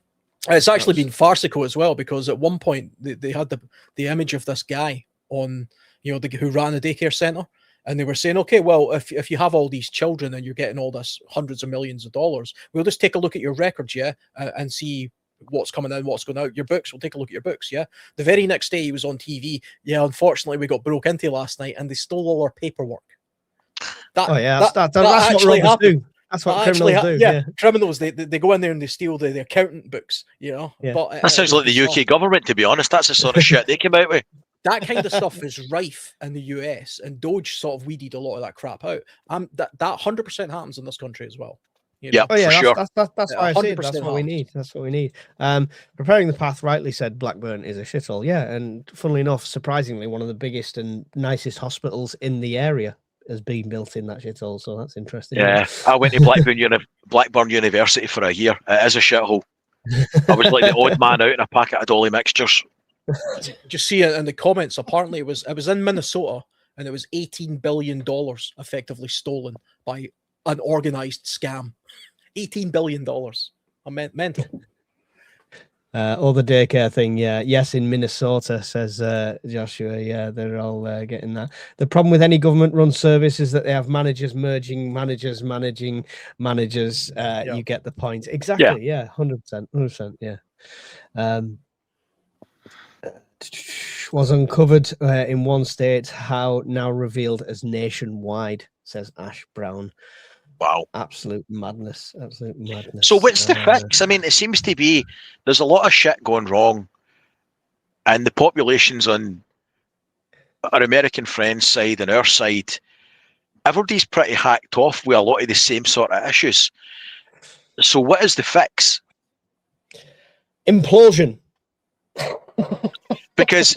And it's actually been farcical as well, because at one point they had the image of this guy on, you know, who ran a daycare center, and they were saying, okay, well, if you have all these children and you're getting all this hundreds of millions of dollars, we'll just take a look at your records, and see what's coming in, what's going out, your books. We'll take a look at your books, The very next day he was on TV. Unfortunately, we got broke into last night and they stole all our paperwork. That's what robbers do. That's what criminals do. Yeah, criminals, they go in there and they steal the accountant books, you know. Yeah. But that sounds like the UK government, to be honest. That's the sort of shit they came out with. That kind of stuff is rife in the US, and Doge sort of weeded a lot of that crap out. That 100% happens in this country as well. You know? Yeah, sure. That's why I say that's what we need. That's what we need. Preparing the Path rightly said Blackburn is a shithole. Yeah, and funnily enough, surprisingly, one of the biggest and nicest hospitals in the area has been built in that shithole. So that's interesting. Yeah, I went to Blackburn University for a year. It is a shithole. I was like the odd man out in a packet of dolly mixtures. Just see it in the comments. Apparently, it was in Minnesota, and it was $18 billion effectively stolen by an organized scam. $18 billion. I meant mental. Or the daycare thing, yeah. Yes, in Minnesota, says Joshua. Yeah, they're all getting that. The problem with any government-run service is that they have managers merging managers, managing managers. You get the point. Exactly. Yeah, 100%. 100%. Yeah. Was uncovered in one state, how now revealed as nationwide, says Ash Brown. Wow. Absolute madness. Absolute madness. So what's the fix? I mean, it seems to be there's a lot of shit going wrong, and the populations on our American friends' side and our side, everybody's pretty hacked off with a lot of the same sort of issues. So what is the fix? Implosion. Because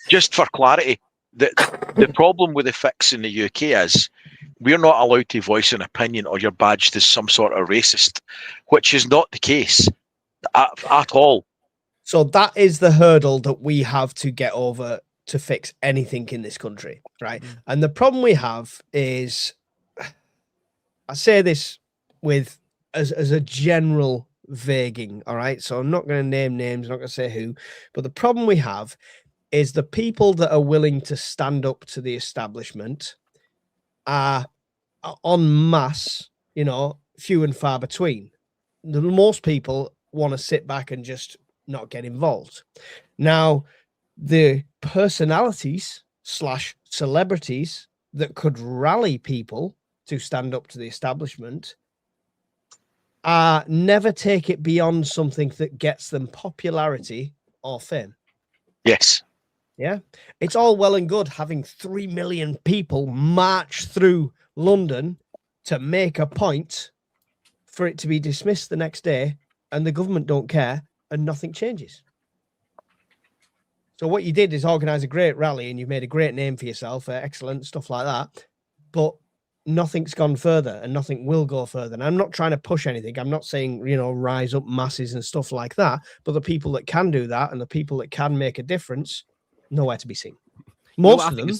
just for clarity, the problem with the fix in the UK is we're not allowed to voice an opinion or you're badged as some sort of racist, which is not the case at all. So that is the hurdle that we have to get over to fix anything in this country, right? And the problem we have is, I say this with as a general vaguing, all right? So I'm not going to name names, I'm not going to say who, but the problem we have is the people that are willing to stand up to the establishment are en masse, you know, few and far between. Most people want to sit back and just not get involved. Now, the personalities / celebrities that could rally people to stand up to the establishment never take it beyond something that gets them popularity or fame. Yes. Yeah. It's all well and good having 3 million people march through London to make a point for it to be dismissed the next day, and the government don't care and nothing changes. So what you did is organize a great rally and you've made a great name for yourself, excellent stuff like that, but nothing's gone further and nothing will go further. And I'm not trying to push anything. I'm not saying, you know, rise up masses and stuff like that, but the people that can do that and the people that can make a difference, nowhere to be seen. Most of them,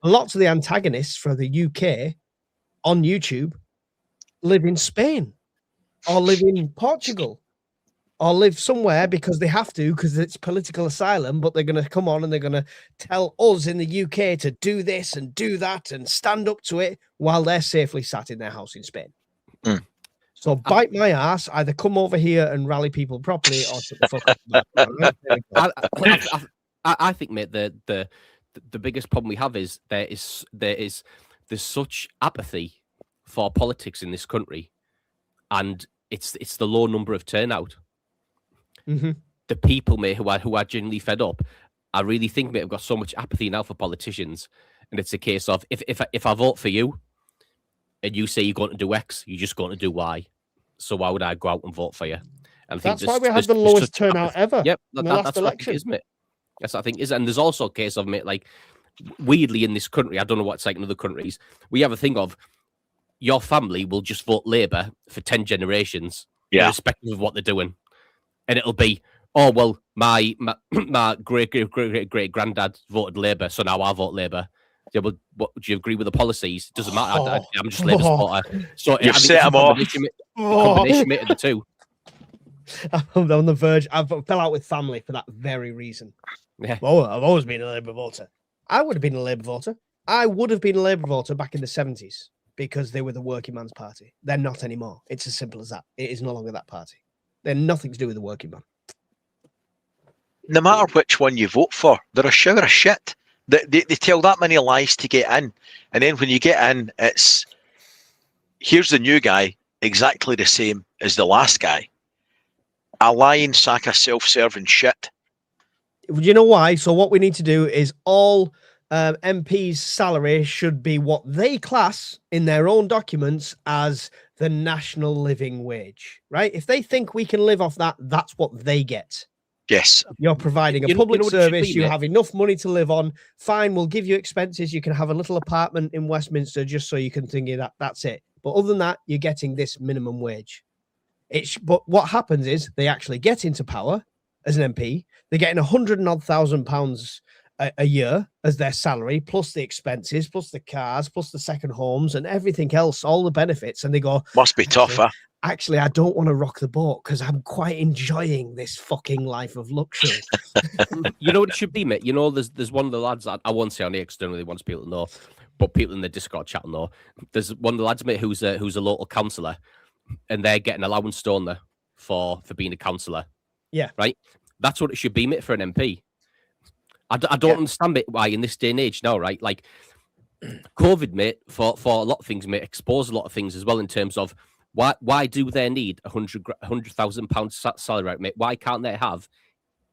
lots of the antagonists for the UK on YouTube live in Spain or live in Portugal or live somewhere because they have to, because it's political asylum, but they're going to come on and they're going to tell us in the UK to do this and do that and stand up to it while they're safely sat in their house in Spain. So bite my ass, either come over here and rally people properly or shut the fuck up. I think, mate, the biggest problem we have is there's such apathy for politics in this country, and it's the low number of turnout. The people, mate, who are genuinely fed up, I really think, mate, have got so much apathy now for politicians, and it's a case of if I vote for you, and you say you're going to do X, you're just going to do Y. So why would I go out and vote for you? And I think that's why we had the lowest turnout ever. Yep, in the last that's election. What I think, isn't it? Yes, I think is, and there's also a case of, mate, like weirdly in this country, I don't know what it's like in other countries, we have a thing of your family will just vote Labour for 10 generations, irrespective of what they're doing, and it'll be, oh well, my great granddad voted Labour, so now I vote Labour. Yeah, well, what, do you agree with the policies? It doesn't matter. I'm just Labour supporter. So you've set them off. Combination, mate, of the two. I'm on the verge. I fell out with family for that very reason. Yeah. Oh, I've always been a Labour voter. I would have been a Labour voter. I would have been a Labour voter back in the 70s because they were the working man's party. They're not anymore. It's as simple as that. It is no longer that party. They're nothing to do with the working man. No matter which one you vote for, they're a shower of shit. They tell that many lies to get in. And then when you get in, it's, here's the new guy, exactly the same as the last guy. A lying sack of self-serving shit. You know why? So what we need to do is all MPs' salary should be what they class in their own documents as the national living wage, right? If they think we can live off that, that's what they get. Yes. You're providing a public service, you have enough money to live on, fine, we'll give you expenses, you can have a little apartment in Westminster just so you can think of that, that's it. But other than that, you're getting this minimum wage. But what happens is they actually get into power as an MP, they're getting £100,000 a year as their salary, plus the expenses, plus the cars, plus the second homes and everything else, all the benefits, and they go, must be tough, huh? actually, I don't want to rock the boat because I'm quite enjoying this fucking life of luxury. You know what it should be, mate? You know, there's one of the lads, I won't say on the externally, wants people to know, but people in the Discord chat know. There's one of the lads, mate, who's a local councillor, and they're getting allowance, don't they, for being a councillor. Yeah. Right? That's what it should be, mate, for an MP. I don't understand it why in this day and age now, right? Like, COVID, mate, for a lot of things, mate, expose a lot of things as well in terms of why do they need £100,000 salary, right, mate? Why can't they have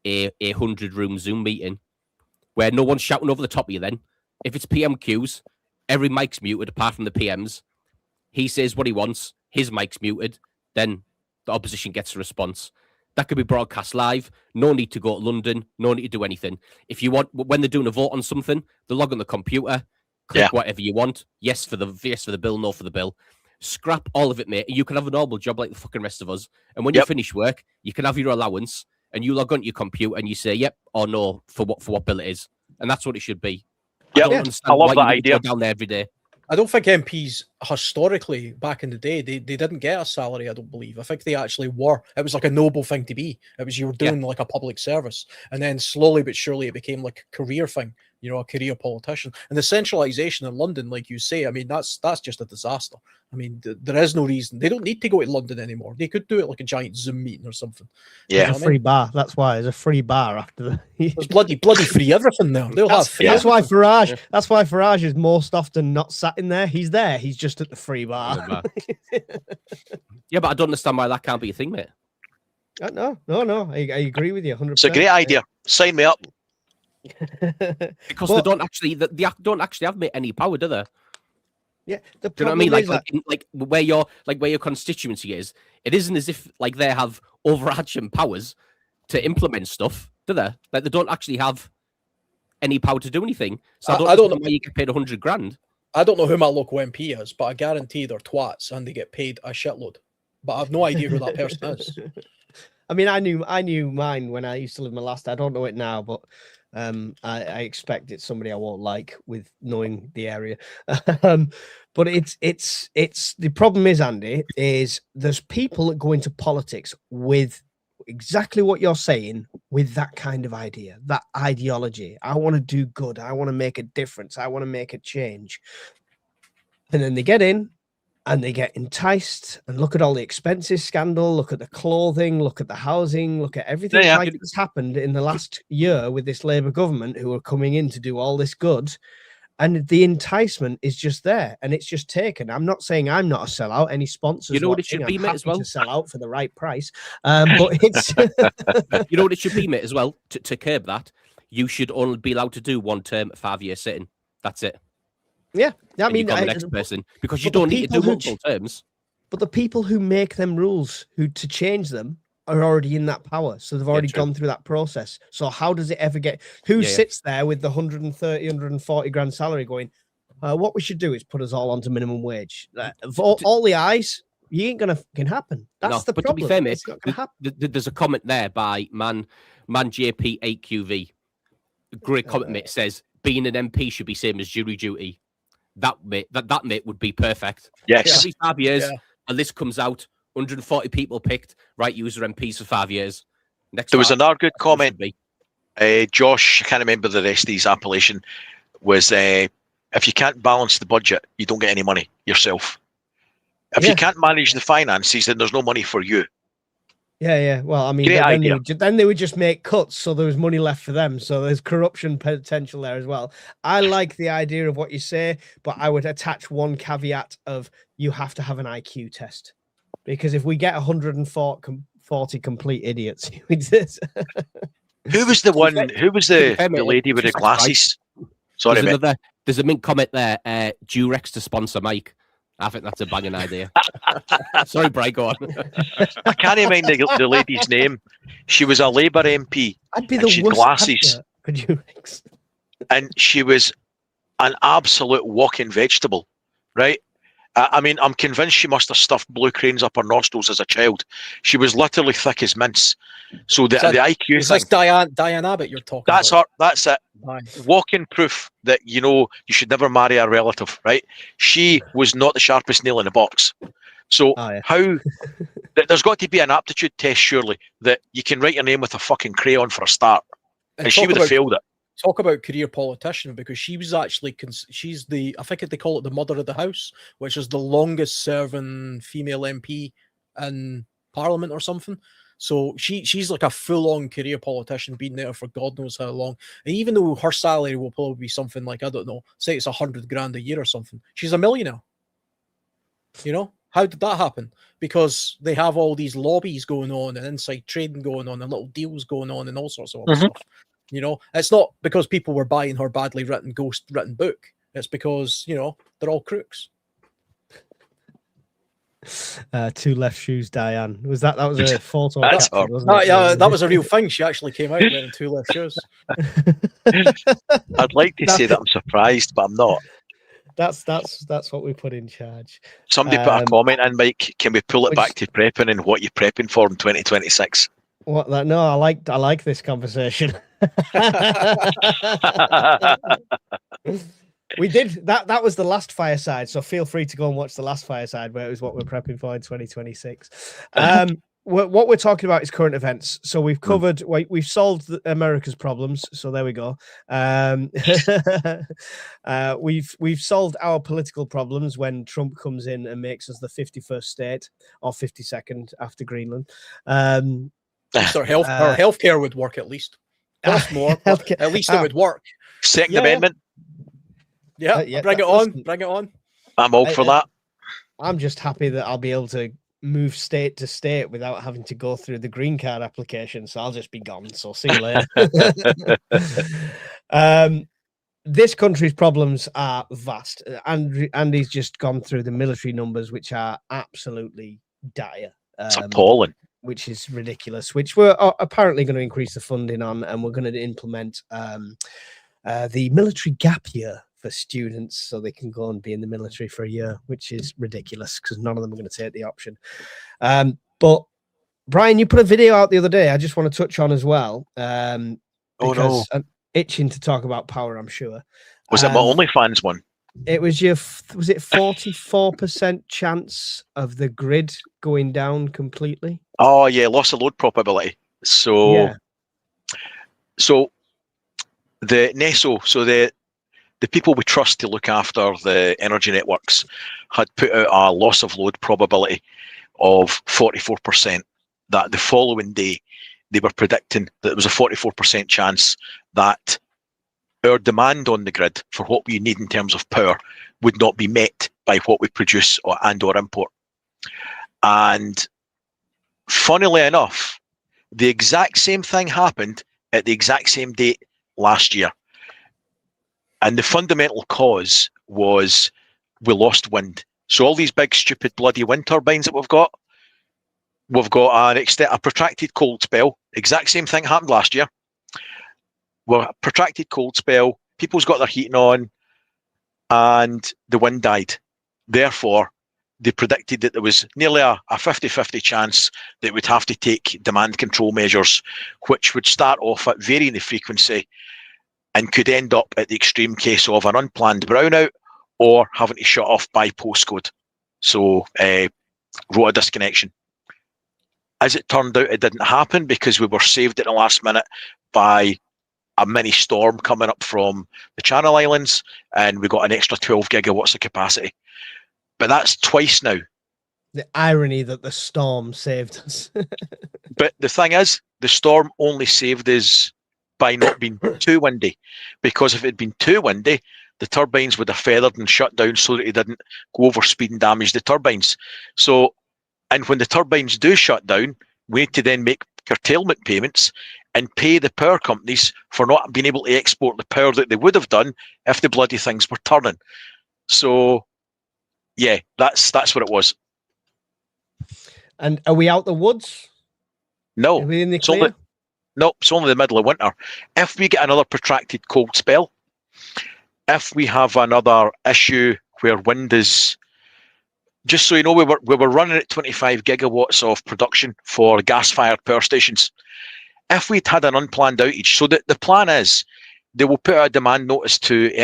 a 100-room Zoom meeting where no one's shouting over the top of you then? If it's PMQs, every mic's muted apart from the PMs. He says what he wants, his mic's muted, then the opposition gets a response. That could be broadcast live. No need to go to London. No need to do anything. If you want, when they're doing a vote on something, they log on the computer, click whatever you want. Yes for the bill, no for the bill. Scrap all of it, mate. You can have a normal job like the fucking rest of us. And when you finish work, you can have your allowance and you log onto your computer and you say yep or no for what bill it is. And that's what it should be. Yeah, I love that idea. Go down there every day. I don't think MPs historically back in the day they didn't get a salary. I don't believe. I think they actually were. It was like a noble thing to be. It was you were doing like a public service, and then slowly but surely it became like a career thing. You know, a career politician. And the centralisation in London, like you say, I mean that's just a disaster. I mean, there is no reason they don't need to go to London anymore. They could do it like a giant Zoom meeting or something. Yeah, a free bar. That's why there's a free bar after the. There's bloody free everything there. They'll have free. That's why Farage. Yeah. That's why Farage is most often not sat in there. He's there. He's just at the free bar. Yeah, but I don't understand why that can't be a thing, mate. No. I agree with you 100%. It's a great idea. Sign me up. Because they don't actually have any power, do they? Yeah, do you know what I mean? Like where your constituency is, it isn't as if like they have overarching powers to implement stuff, do they? Like they don't actually have any power to do anything. So I don't know why you get paid 100 grand. I don't know who my local MP is, but I guarantee they're twats and they get paid a shitload. But I have no idea who that person is. I mean, I knew mine when I used to live in my last. I don't know it now, but I expect it's somebody I won't like with knowing the area. But it's the problem is, Andy, is there's people that go into politics with exactly what you're saying, with that kind of idea, that ideology. I want to do good. I want to make a difference. I want to make a change. And then they get in and they get enticed and look at all the expenses scandal, look at the clothing, look at the housing, look at everything like that's happened in the last year with this Labour government who are coming in to do all this good. And the enticement is just there and it's just taken. I'm not saying I'm not a sellout. Any sponsors, you know what it should be, mate, as well? To sell out for the right price. But it's you know what it should be, mate, as well. To curb that, you should only be allowed to do one term, 5-year sitting. That's it. Yeah, I mean, the next person, because you don't need to do multiple terms. But the people who make them rules, who to change them, are already in that power, so they've already gone through that process. So how does it ever get? Who sits there with the 130, 140 grand salary, going, "What we should do is put us all onto minimum wage." For all the eyes, you ain't gonna fucking happen. That's the problem. To be fair, mate, it's not gonna happen. There's a comment there by man JP8QV. A great comment, mate. Says being an MP should be same as jury duty. That mate would be perfect. Yes. Every 5 years, a list comes out. 140 people picked, right? User MPs for 5 years. There was another good comment. Josh, I can't remember the rest of his appellation, was if you can't balance the budget, you don't get any money yourself. If you can't manage the finances, then there's no money for you. Yeah. Well, I mean, then they would just make cuts, so there was money left for them. So there's corruption potential there as well. I like the idea of what you say, but I would attach one caveat of you have to have an IQ test. Because if we get 140 complete idiots, who was the one? Who was the lady with the glasses? Sorry, there's a mint comment there. Durex to sponsor Mike. I think that's a banging idea. Sorry, Brian, go on. I can't remember the lady's name. She was a Labour MP. I'd be the worst glasses for Durex. And she was an absolute walking vegetable, right? I mean, I'm convinced she must have stuffed blue cranes up her nostrils as a child. She was literally thick as mince. So the IQ is like Diane Abbott you're talking about. That's her. That's it. Nice. Walking proof that, you should never marry a relative, right? She was not the sharpest nail in the box. So Oh, yeah. how there's got to be an aptitude test, surely, that you can write your name with a fucking crayon for a start, and she talk would have about- failed it. Talk about career politician, because she was actually she's the, I think they call it the mother of the house, which is the longest serving female MP in Parliament or something. So she's like a full-on career politician, been there for God knows how long. And even though her salary will probably be something like, I don't know, say it's 100 grand a year or something, she's a millionaire. You know, how did that happen? Because they have all these lobbies going on and inside trading going on and little deals going on and all sorts of other stuff. You know, it's not because people were buying her badly written, ghost written book. It's because, you know, they're all crooks. Two left shoes, Diane. Was that was a photo? That's captured, her. wasn't it? Yeah, that was a real thing. She actually came out wearing two left shoes. I'd like to say that I'm surprised, but I'm not. That's what we put in charge. Somebody put a comment in, Mike. Can we pull it back to prepping and what you're prepping for in 2026? What that? No, I like this conversation. We did that. That was the last fireside. So feel free to go and watch the last fireside, where it was what we're prepping for in 2026. What we're talking about is current events. So we've covered. We've solved America's problems. So there we go. We've solved our political problems when Trump comes in and makes us the 51st state or 52nd after Greenland. So our healthcare would work at least. Cost more, but at least it would work. Second Amendment. Yeah, bring it on. Bring it on. I'm all for that. I'm just happy that I'll be able to move state to state without having to go through the green card application. So I'll just be gone. So see you later. This country's problems are vast. Andy's just gone through the military numbers, which are absolutely dire. It's appalling. Which is ridiculous, which we're apparently going to increase the funding on, and we're going to implement the military gap year for students so they can go and be in the military for a year, which is ridiculous because none of them are going to take the option. But Brian, you put a video out the other day I just want to touch on as well. Because I'm itching to talk about power, I'm sure. Was it my OnlyFans one? It was was it 44% chance of the grid going down completely? Oh yeah, loss of load probability. So the NATO, so the people we trust to look after the energy networks had put out a loss of load probability of 44%, that the following day they were predicting that there was a 44% chance that our demand on the grid for what we need in terms of power would not be met by what we produce or import. And funnily enough, the exact same thing happened at the exact same date last year. And the fundamental cause was we lost wind. So all these big, stupid, bloody wind turbines that we've got a protracted cold spell. Exact same thing happened last year. Well, a protracted cold spell, people's got their heating on, and the wind died. Therefore, they predicted that there was nearly a 50-50 chance that we'd have to take demand control measures, which would start off at varying the frequency and could end up at the extreme case of an unplanned brownout or having to shut off by postcode. So, rota disconnection. As it turned out, it didn't happen because we were saved at the last minute by a mini storm coming up from the Channel Islands, and we got an extra 12 gigawatts of capacity. But that's twice now. The irony that the storm saved us. But the thing is, the storm only saved us by not being too windy, because if it had been too windy, the turbines would have feathered and shut down so that it didn't go over speed and damage the turbines. So, and when the turbines do shut down, we need to then make curtailment payments and pay the power companies for not being able to export the power that they would have done if the bloody things were turning. So, yeah, that's what it was. And are we out the woods? No, Are we in the it's clear? it's only the middle of winter. If we get another protracted cold spell, if we have another issue where wind is, just so you know, we were running at 25 gigawatts of production for gas-fired power stations. If we'd had an unplanned outage, so the plan is they will put out a demand notice to the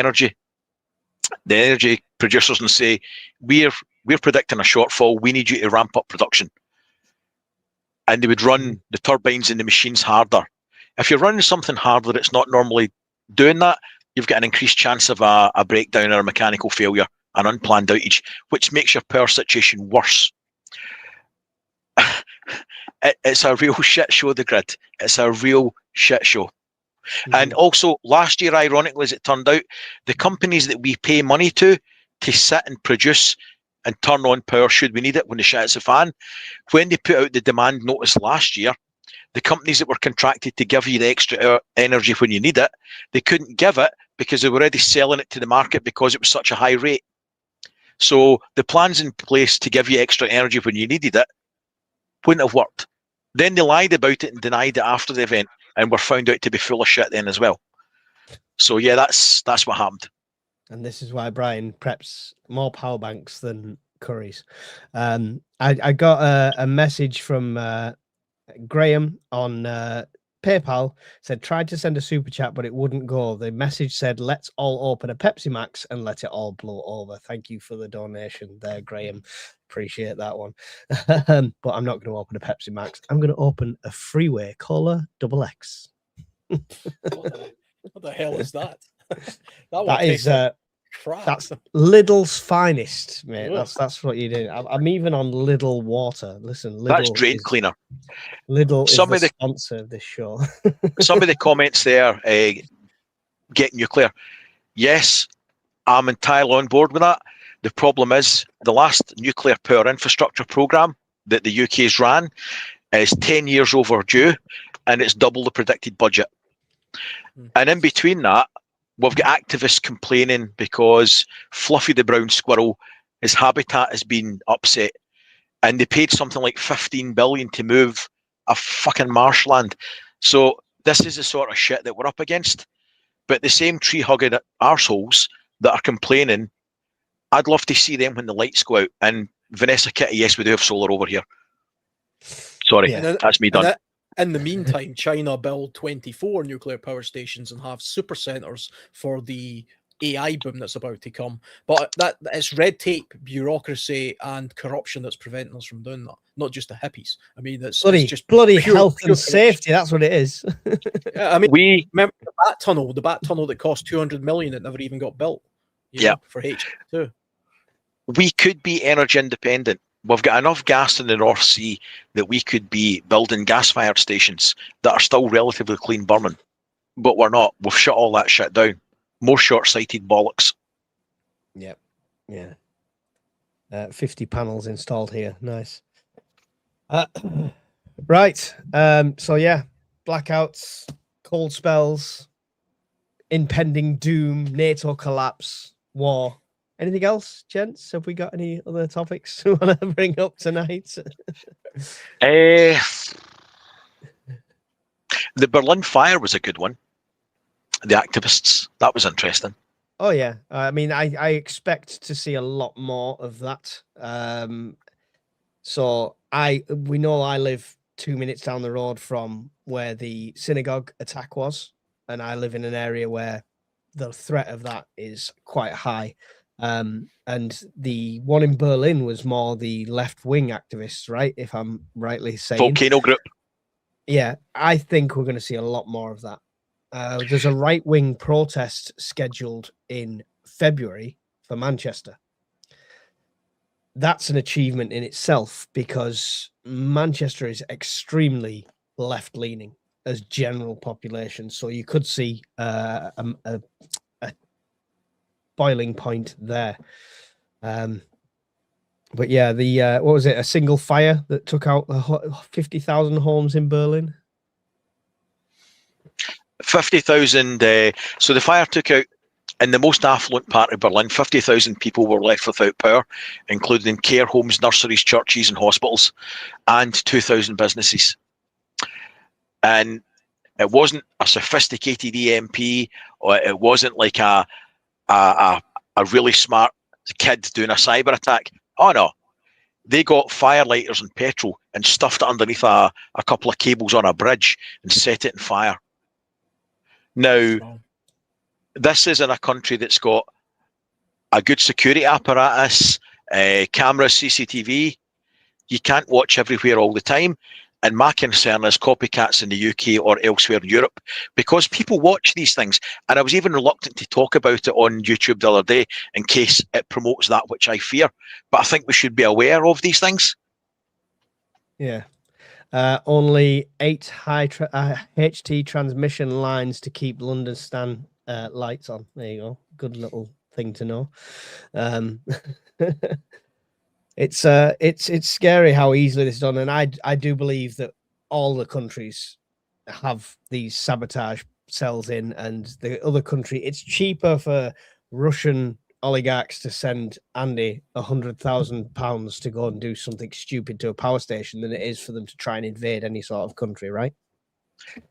energy producers and say, we're we're predicting a shortfall. We need you to ramp up production. And they would run the turbines and the machines harder. If you're running something harder that's not normally doing that, you've got an increased chance of a breakdown or a mechanical failure, an unplanned outage, which makes your power situation worse. It's a real shit show, the grid. It's a real shit show. And also, last year, ironically, as it turned out, the companies that we pay money to sit and produce and turn on power should we need it when the shit hits the fan, when they put out the demand notice last year, the companies that were contracted to give you the extra energy when you need it, they couldn't give it because they were already selling it to the market because it was such a high rate. So the plans in place to give you extra energy when you needed it wouldn't have worked. Then they lied about it and denied it after the event, and were found out to be full of shit then as well. So yeah, that's what happened. And this is why Brian preps more power banks than curries. I got a message from Graham on PayPal, said tried to send a super chat but it wouldn't go. The message said let's all open a Pepsi Max and let it all blow over. Thank you for the donation there, Graham. Appreciate that one. But I'm not going to open a Pepsi Max. I'm going to open a Freeway Cola Double X. What the hell is that? That is crap. that's Lidl's finest, mate. Ugh. That's what you do. I'm even on Lidl water. Listen, Lidl That's drain cleaner. Lidl is Some the of the- sponsor of this show. Some of the comments there, get nuclear. Yes, I'm entirely on board with that. The problem is the last nuclear power infrastructure programme that the UK's ran is 10 years overdue, and it's double the predicted budget. And in between that, we've got activists complaining because Fluffy the brown squirrel, his habitat has been upset, and they paid something like 15 billion to move a fucking marshland. So this is the sort of shit that we're up against. But the same tree-hugging arseholes that are complaining, I'd love to see them when the lights go out. And Vanessa Kitty, yes, we do have solar over here. Sorry, Yeah. that's me done. In the meantime, China build 24 nuclear power stations and have super centers for the AI boom that's about to come. But it's red tape, bureaucracy, and corruption that's preventing us from doing that. Not just the hippies. I mean, it's just bloody pure- health pure and safety. That's what it is. Yeah, I mean, We remember the bat tunnel that cost 200 million that never even got built. Yeah. For H2. we could be energy independent. We've got enough gas in the North Sea that we could be building gas-fired stations that are still relatively clean burning. But we're not. We've shut all that shit down. More short-sighted bollocks. Yep. Yeah. 50 panels installed here. Nice. Right. So yeah, blackouts, cold spells, impending doom, NATO collapse, war. Anything else, gents? Have we got any other topics we want to bring up tonight? The Berlin fire was a good one. The activists, that was interesting. Oh yeah, I mean, I expect to see a lot more of that. So we know I live 2 minutes down the road from where the synagogue attack was, and I live in an area where the threat of that is quite high. And the one in Berlin was more the left-wing activists, right? If I'm rightly saying. Volcano Group. Yeah, I think we're going to see a lot more of that. There's a right-wing protest scheduled in February for Manchester. That's an achievement in itself because Manchester is extremely left-leaning as general population. So you could see a boiling point there. But yeah, the what was it? A single fire that took out 50,000 homes in Berlin. 50,000. So the fire took out in the most affluent part of Berlin. 50,000 people were left without power, including care homes, nurseries, churches, and hospitals, and 2,000 businesses. And it wasn't a sophisticated EMP, or it wasn't like a really smart kid doing a cyber attack. Oh no, they got firelighters and petrol and stuffed it underneath a couple of cables on a bridge and set it on fire. Now, this is in a country that's got a good security apparatus. cameras, CCTV. You can't watch everywhere all the time. And my concern is copycats in the UK or elsewhere in Europe, because people watch these things. And I was even reluctant to talk about it on YouTube the other day in case it promotes that which I fear. But I think we should be aware of these things. Yeah. Only 8 HT transmission lines to keep London Stan lights on. There you go. Good little thing to know. It's scary how easily this is done, and I do believe that all the countries have these sabotage cells in, and the other country, it's cheaper for Russian oligarchs to send Andy £100,000 to go and do something stupid to a power station than it is for them to try and invade any sort of country, right?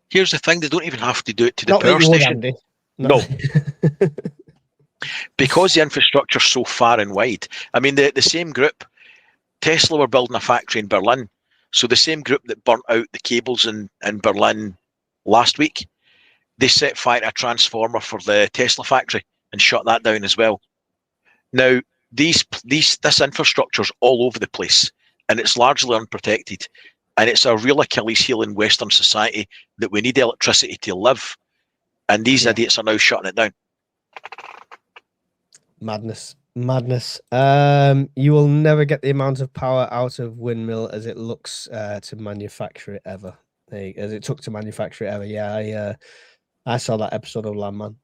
Here's the thing: they don't even have to do it to the Not that power you would, station. Andy. No. Because the infrastructure's so far and wide. I mean, the same group, Tesla were building a factory in Berlin. So the same group that burnt out the cables in Berlin last week, they set fire to a transformer for the Tesla factory and shut that down as well. Now, this infrastructure's all over the place, and it's largely unprotected. And it's a real Achilles heel in Western society that we need electricity to live. And these idiots are now shutting it down. Madness. You will never get the amount of power out of windmill as it looks to manufacture it ever. As it took to manufacture it ever. Yeah, I saw that episode of Landman.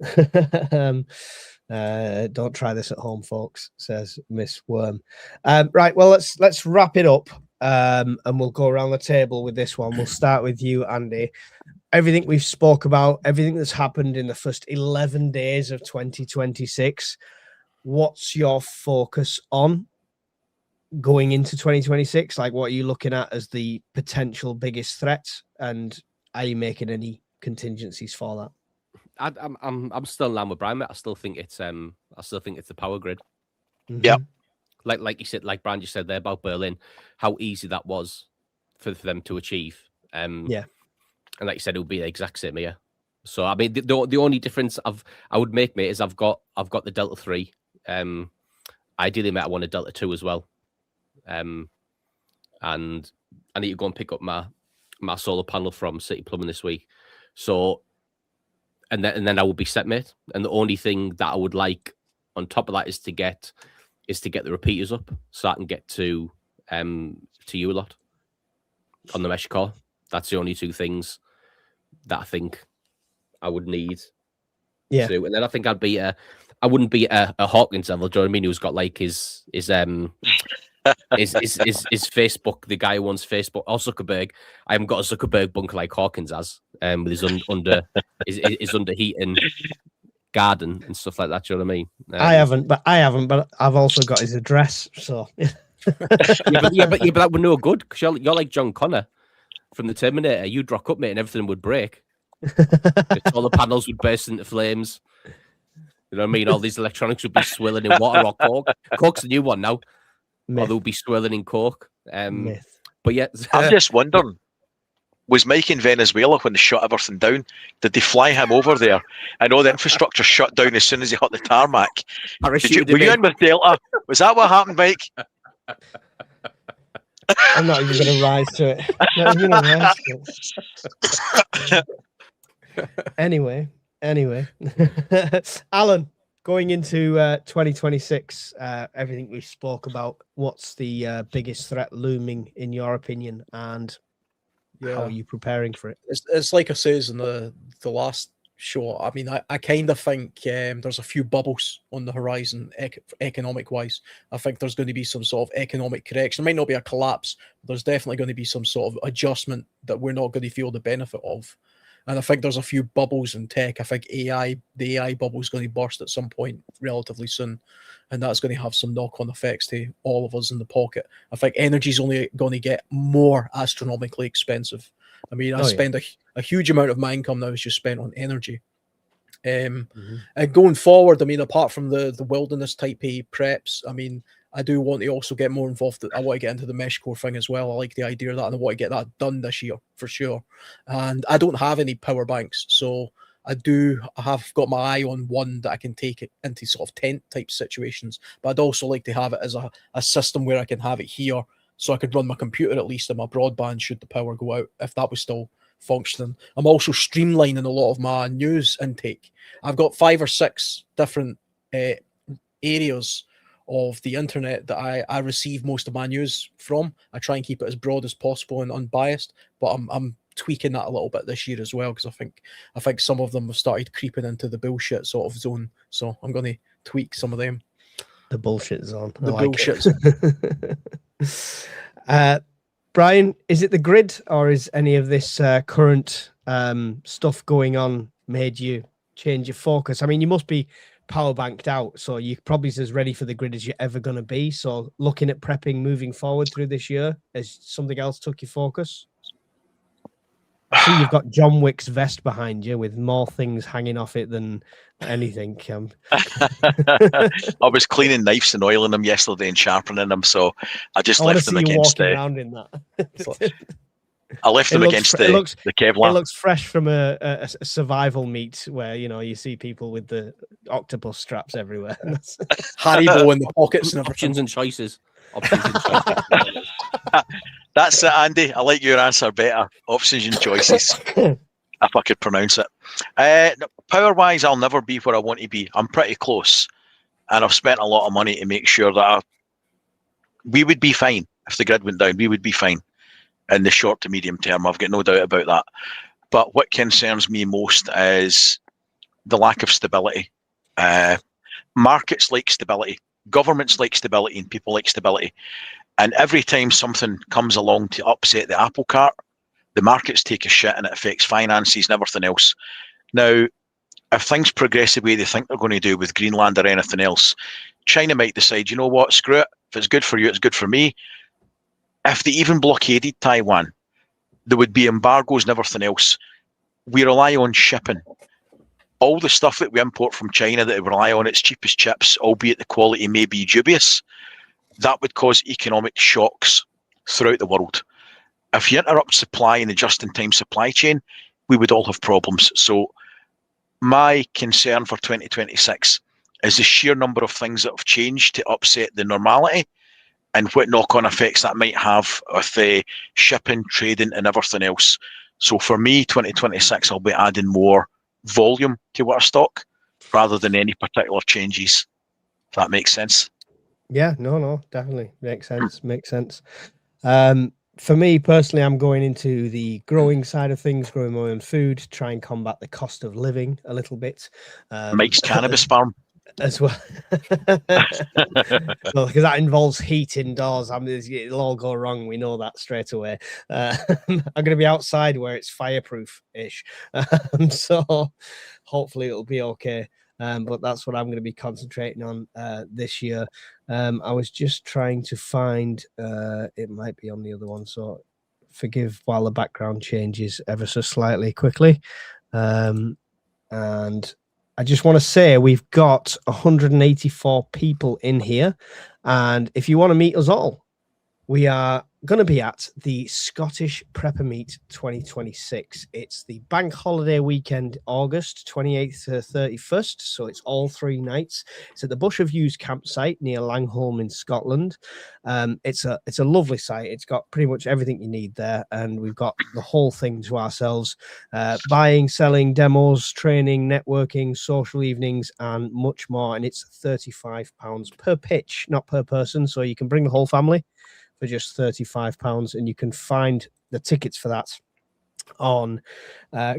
Don't try this at home, folks, says Miss Worm. Right, well, let's wrap it up, and we'll go around the table with this one. We'll start with you, Andy. Everything we've spoke about, everything that's happened in the first 11 days of 2026, what's your focus on going into 2026? Like, what are you looking at as the potential biggest threat, and are you making any contingencies for that? I'm still in line with Brian, mate. I still think it's the power grid. Mm-hmm. Yeah. Like you said, like Brian just said there about Berlin, how easy that was for them to achieve. Yeah. And like you said, it would be the exact same here. So I mean, the only difference I would make, mate, is I've got the Delta 3. Ideally, mate, I want a Delta 2 as well. And I need to go and pick up my solar panel from City Plumbing this week. So, and then I will be set, mate. And the only thing that I would like on top of that is to get the repeaters up, so I can get to you a lot on the mesh core. That's the only two things that I think I would need. Yeah. To. And then I think I wouldn't be a Hawkins level. Do you know what I mean? Who's got like his Facebook, the guy who owns Facebook, or Zuckerberg. I haven't got a Zuckerberg bunker like Hawkins has, with his under his underheating garden and stuff like that. Do you know what I mean? I haven't, but I've also got his address. So yeah, but that would no good, because you're like John Connor from the Terminator. You'd rock up, mate, and everything would break. All the panels would burst into flames. You know what I mean? All these electronics would be swirling in water or coke. Coke's the new one now. Myth. Or they'll be swirling in coke. Myth. But yeah, I'm just wondering, was Mike in Venezuela when they shut everything down? Did they fly him over there and all the infrastructure shut down as soon as he hit the tarmac? Were you in with Delta? Was that what happened, Mike? I'm not even going to rise to it. Not even gonna rise to it. Anyway. Alan, going into 2026, everything we spoke about, what's the biggest threat looming in your opinion, and how are you preparing for it? It's like I says in the last show. I mean, I kind of think there's a few bubbles on the horizon economic wise. I think there's going to be some sort of economic correction. It might not be a collapse, but there's definitely going to be some sort of adjustment that we're not going to feel the benefit of. And I think there's a few bubbles in tech. I think the AI bubble is going to burst at some point relatively soon. And that's going to have some knock-on effects to all of us in the pocket. I think energy is only going to get more astronomically expensive. I mean, I spend a huge amount of my income now is just spent on energy. And going forward, I mean, apart from the wilderness type A preps, I mean, I do want to also get more involved. I want to get into the mesh core thing as well. I like the idea of that, and I want to get that done this year for sure. And I don't have any power banks, so I have got my eye on one that I can take it into sort of tent type situations, but I'd also like to have it as a system where I can have it here, so I could run my computer at least and my broadband should the power go out, if that was still functioning. I'm also streamlining a lot of my news intake. I've got 5 or 6 different areas of the internet that I receive most of my news from. I try and keep it as broad as possible and unbiased, but I'm tweaking that a little bit this year as well, because I think some of them have started creeping into the bullshit sort of zone. So I'm going to tweak some of them. The bullshit zone. The bullshit zone. Brian, is it the grid, or is any of this current stuff going on made you change your focus? I mean, you must be power banked out, so you're probably as ready for the grid as you're ever going to be. So looking at prepping moving forward through this year, has something else took your focus? I see you've got John Wick's vest behind you with more things hanging off it than anything. I was cleaning knives and oiling them yesterday and sharpening them, so I just left them against around in that. I left them against the Kevlar. It looks fresh from a survival meet where, you know, you see people with the octopus straps everywhere. Haribo in the pockets and options and choices. That's it, Andy. I like your answer better. Options and choices. If I could pronounce it. Power-wise, I'll never be where I want to be. I'm pretty close. And I've spent a lot of money to make sure that we would be fine. If the grid went down, we would be fine in the short to medium term. I've got no doubt about that. But what concerns me most is the lack of stability. Markets like stability. Governments like stability, and people like stability. And every time something comes along to upset the apple cart, the markets take a shit and it affects finances and everything else. Now, if things progress the way they think they're going to do with Greenland or anything else, China might decide, you know what, screw it. If it's good for you, it's good for me. If they even blockaded Taiwan, there would be embargoes and everything else. We rely on shipping. All the stuff that we import from China that we rely on, it's cheap as chips, albeit the quality may be dubious. That would cause economic shocks throughout the world. If you interrupt supply in the just-in-time supply chain, we would all have problems. So my concern for 2026 is the sheer number of things that have changed to upset the normality and what knock-on effects that might have with shipping, trading, and everything else. So for me, 2026, I'll be adding more volume to our stock rather than any particular changes. If that makes sense. Yeah, no, definitely makes sense. For me personally, I'm going into the growing side of things, growing my own food, try and combat the cost of living a little bit. Mike's cannabis farm as well. Well, because that involves heat indoors. I mean, it'll all go wrong. We know that straight away. I'm going to be outside where it's fireproof-ish. So hopefully it'll be okay. But that's what I'm going to be concentrating on this year. I was just trying to find, it might be on the other one, so forgive while the background changes ever so slightly quickly. And I just want to say we've got 184 people in here. And if you want to meet us all, we are going to be at the Scottish Prepper Meet 2026. It's the bank holiday weekend, August 28th to 31st. So it's all 3 nights. It's at the Bush of Yews campsite near Langholm in Scotland. It's a lovely site. It's got pretty much everything you need there. And we've got the whole thing to ourselves. Buying, selling, demos, training, networking, social evenings, and much more. And it's £35 per pitch, not per person. So you can bring the whole family for just £35, and you can find the tickets for that on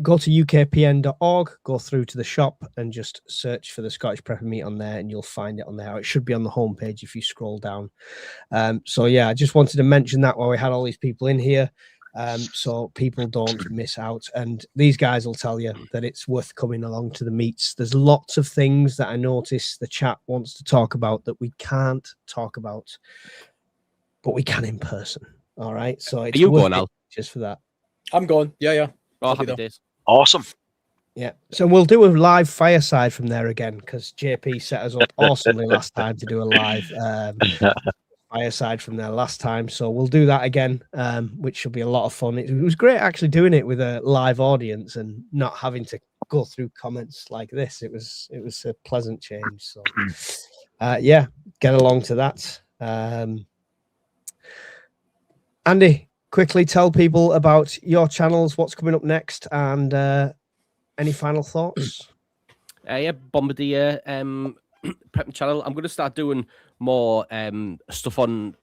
go to ukpn.org, go through to the shop and just search for the Scottish Prepper Meet on there, and you'll find it on there. It should be on the homepage if you scroll down. So yeah, I just wanted to mention that while we had all these people in here, so people don't miss out. And these guys will tell you that it's worth coming along to the meets. There's lots of things that I notice the chat wants to talk about that we can't talk about, but we can in person. All right. So it's going out just for that. I'm going. Yeah. Oh, happy days. Awesome. Yeah. So we'll do a live fireside from there again, because JP set us up awesomely last time to do a live fireside from there last time. So we'll do that again, which should be a lot of fun. It was great actually doing it with a live audience and not having to go through comments like this. It was a pleasant change. So yeah, get along to that. Andy, quickly tell people about your channels, what's coming up next, and any final thoughts? Yeah, Bombardier Prep channel. I'm going to start doing more stuff on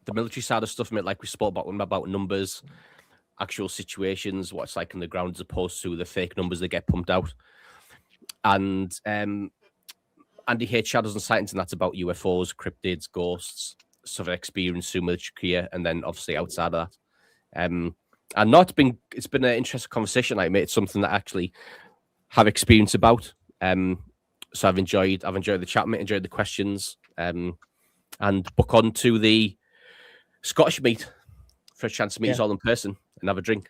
the military side of stuff, like we spoke about numbers, actual situations, what it's like on the ground as opposed to the fake numbers that get pumped out. And Andy H. Shadows and Sightings, and that's about UFOs, cryptids, ghosts, stuff I experienced through military career, and then obviously outside of that. And no, it's been an interesting conversation. Like, mate, it's something that I actually have experience about. So I've enjoyed the chat, mate, enjoyed the questions. And book on to the Scottish meet for a chance to meet us all in person and have a drink.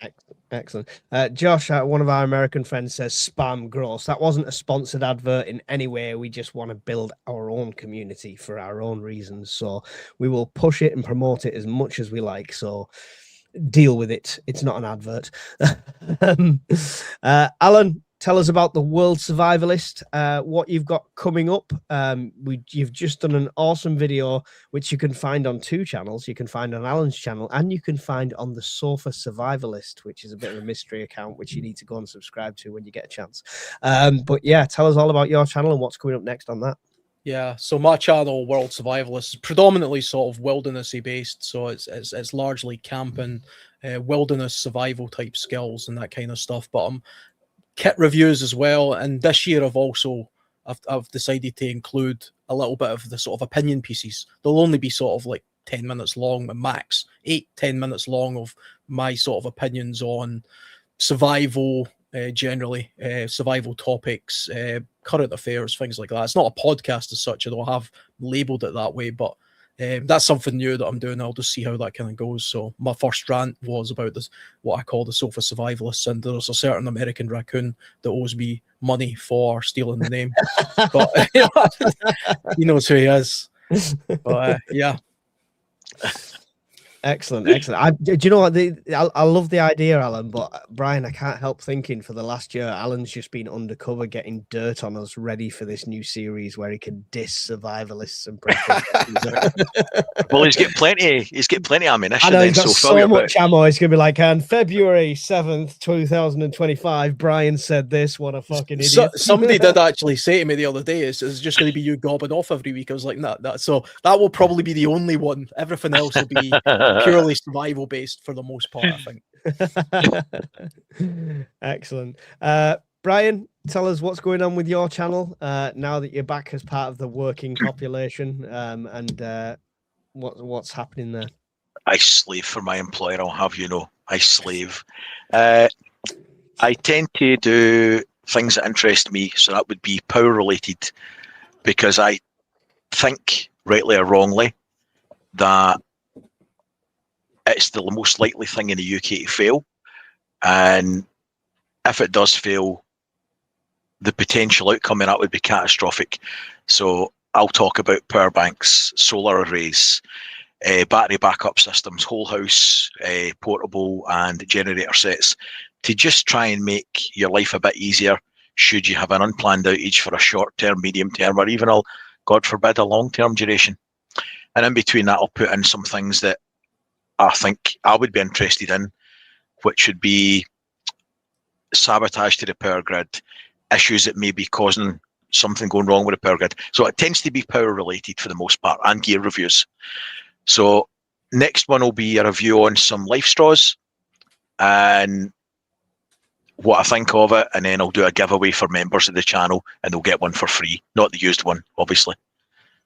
Excellent. Josh, one of our American friends, says spam gross. That wasn't a sponsored advert in any way. We just want to build our own community for our own reasons. So we will push it and promote it as much as we like. So deal with it. It's not an advert. Alan, tell us about the World Survivalist, what you've got coming up. You've just done an awesome video, which you can find on 2 channels. You can find on Alan's channel, and you can find on the Sofa Survivalist, which is a bit of a mystery account, which you need to go and subscribe to when you get a chance. But yeah, tell us all about your channel and what's coming up next on that. Yeah, so my channel, World Survivalist, is predominantly sort of wildernessy based. So it's largely camping, wilderness survival type skills and that kind of stuff. But kit reviews as well, and this year I've decided to include a little bit of the sort of opinion pieces. They'll only be sort of like 10 minutes long, max 8-10 minutes long, of my sort of opinions on survival, generally survival topics, current affairs, things like that. It's not a podcast as such, although I have labeled it that way, but that's something new that I'm doing. I'll just see how that kind of goes. So my first rant was about this, what I call the Sofa Survivalists, and there's a certain American raccoon that owes me money for stealing the name, but he knows who he is. But yeah. Excellent. Do you know what? I love the idea, Alan, but Brian, I can't help thinking for the last year, Alan's just been undercover getting dirt on us, ready for this new series where he can diss survivalists and preppers. Well, he's got plenty of ammunition. I know, he's got so much ammo. It's going to be like, on February 7th, 2025, Brian said this. What a fucking idiot. Somebody did actually say to me the other day, it's just going to be you gobbing off every week. I was like, nah, so that will probably be the only one. Everything else will be purely survival based for the most part, I think. Excellent. Brian, tell us what's going on with your channel now that you're back as part of the working population, and what's happening there. I slave for my employer, I'll have you know. I slave. I tend to do things that interest me, so that would be power related, because I think, rightly or wrongly, that it's the most likely thing in the UK to fail, and if it does fail, the potential outcome of that would be catastrophic. So I'll talk about power banks, solar arrays, battery backup systems, whole house, portable and generator sets, to just try and make your life a bit easier should you have an unplanned outage for a short term, medium term, or even, God forbid, a long term duration. And in between that, I'll put in some things that I think I would be interested in, which would be sabotage to the power grid, issues that may be causing something going wrong with the power grid. So it tends to be power related for the most part, and gear reviews. So next one will be a review on some life straws and what I think of it, and then I'll do a giveaway for members of the channel, and they'll get one for free, not the used one, obviously.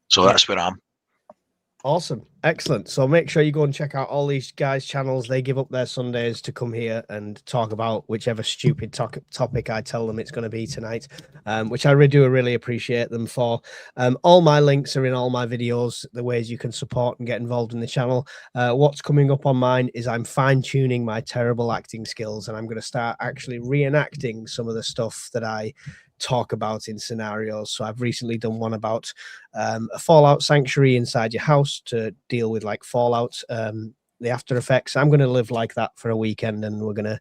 So that's where I am. Awesome. Excellent. So make sure you go and check out all these guys' channels. They give up their Sundays to come here and talk about whichever stupid topic I tell them it's going to be tonight, which I really appreciate them for. All my links are in all my videos, the ways you can support and get involved in the channel. What's coming up on mine is I'm fine-tuning my terrible acting skills, and I'm going to start actually reenacting some of the stuff that I talk about in scenarios. So I've recently done one about a fallout sanctuary inside your house to deal with like fallout, the after effects. I'm going to live like that for a weekend, and we're going to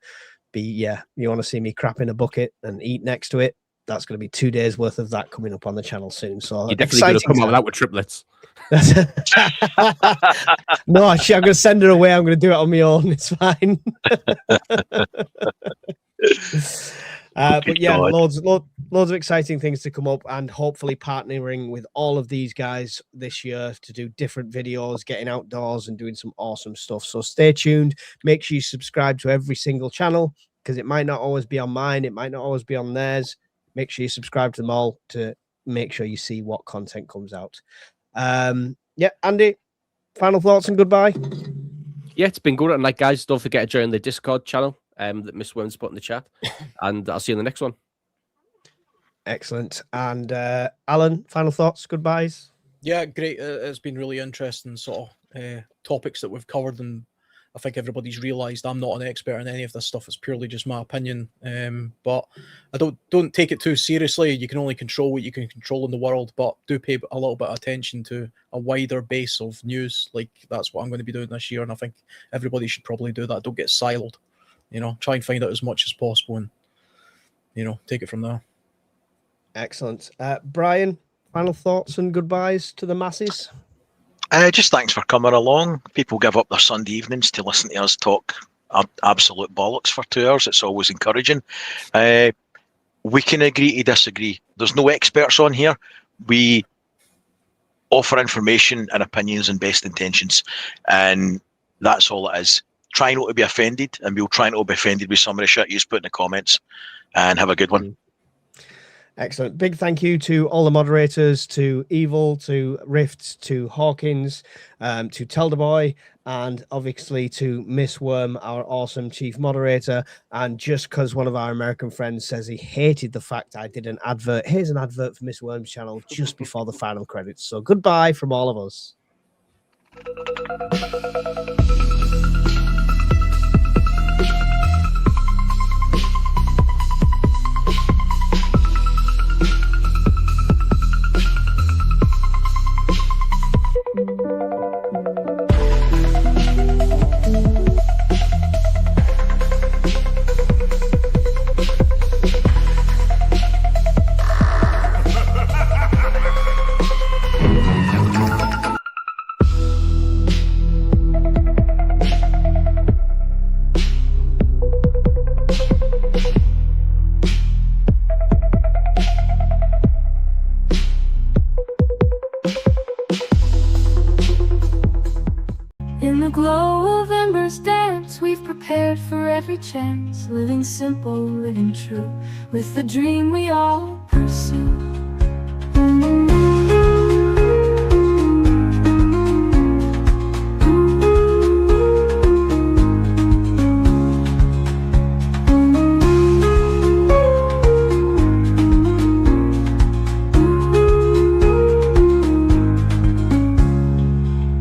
you want to see me crap in a bucket and eat next to it, that's going to be 2 days worth of that coming up on the channel soon. So You're definitely going to come exciting out with that with triplets. No, actually, I'm going to send her away. I'm going to do it on my own. It's fine. But yeah, loads of exciting things to come up, and hopefully partnering with all of these guys this year to do different videos, getting outdoors and doing some awesome stuff. So stay tuned. Make sure you subscribe to every single channel, because it might not always be on mine. It might not always be on theirs. Make sure you subscribe to them all to make sure you see what content comes out. Yeah, Andy, final thoughts and goodbye. Yeah, it's been good. And like, guys, don't forget to join the Discord channel that Miss Worms put in the chat. And I'll see you in the next one. Excellent. And Alan, final thoughts, goodbyes. Yeah, great. It's been really interesting sort of topics that we've covered, and I think everybody's realised I'm not an expert in any of this stuff. It's purely just my opinion. But I don't take it too seriously. You can only control what you can control in the world, but do pay a little bit of attention to a wider base of news. Like, that's what I'm going to be doing this year, and I think everybody should probably do that. Don't get siloed. Try and find out as much as possible, and take it from there. Excellent. Brian, final thoughts and goodbyes to the masses. Just thanks for coming along. People give up their Sunday evenings to listen to us talk absolute bollocks for 2 hours. It's always encouraging. We can agree to disagree. There's no experts on here. We offer information and opinions and best intentions, and that's all it is. Try not to be offended, and we'll try not to be offended with some of the shit you put in the comments. And have a good one. Excellent. Big thank you to all the moderators, to Evil, to Rift, to Hawkins, to Telderboy, and obviously to Miss Worm, our awesome chief moderator. And just because one of our American friends says he hated the fact I did an advert, here's an advert for Miss Worm's channel just before the final credits. So goodbye from all of us. In the glow of embers dance, we've prepared for every chance. Living simple, living true, with the dream we all pursue.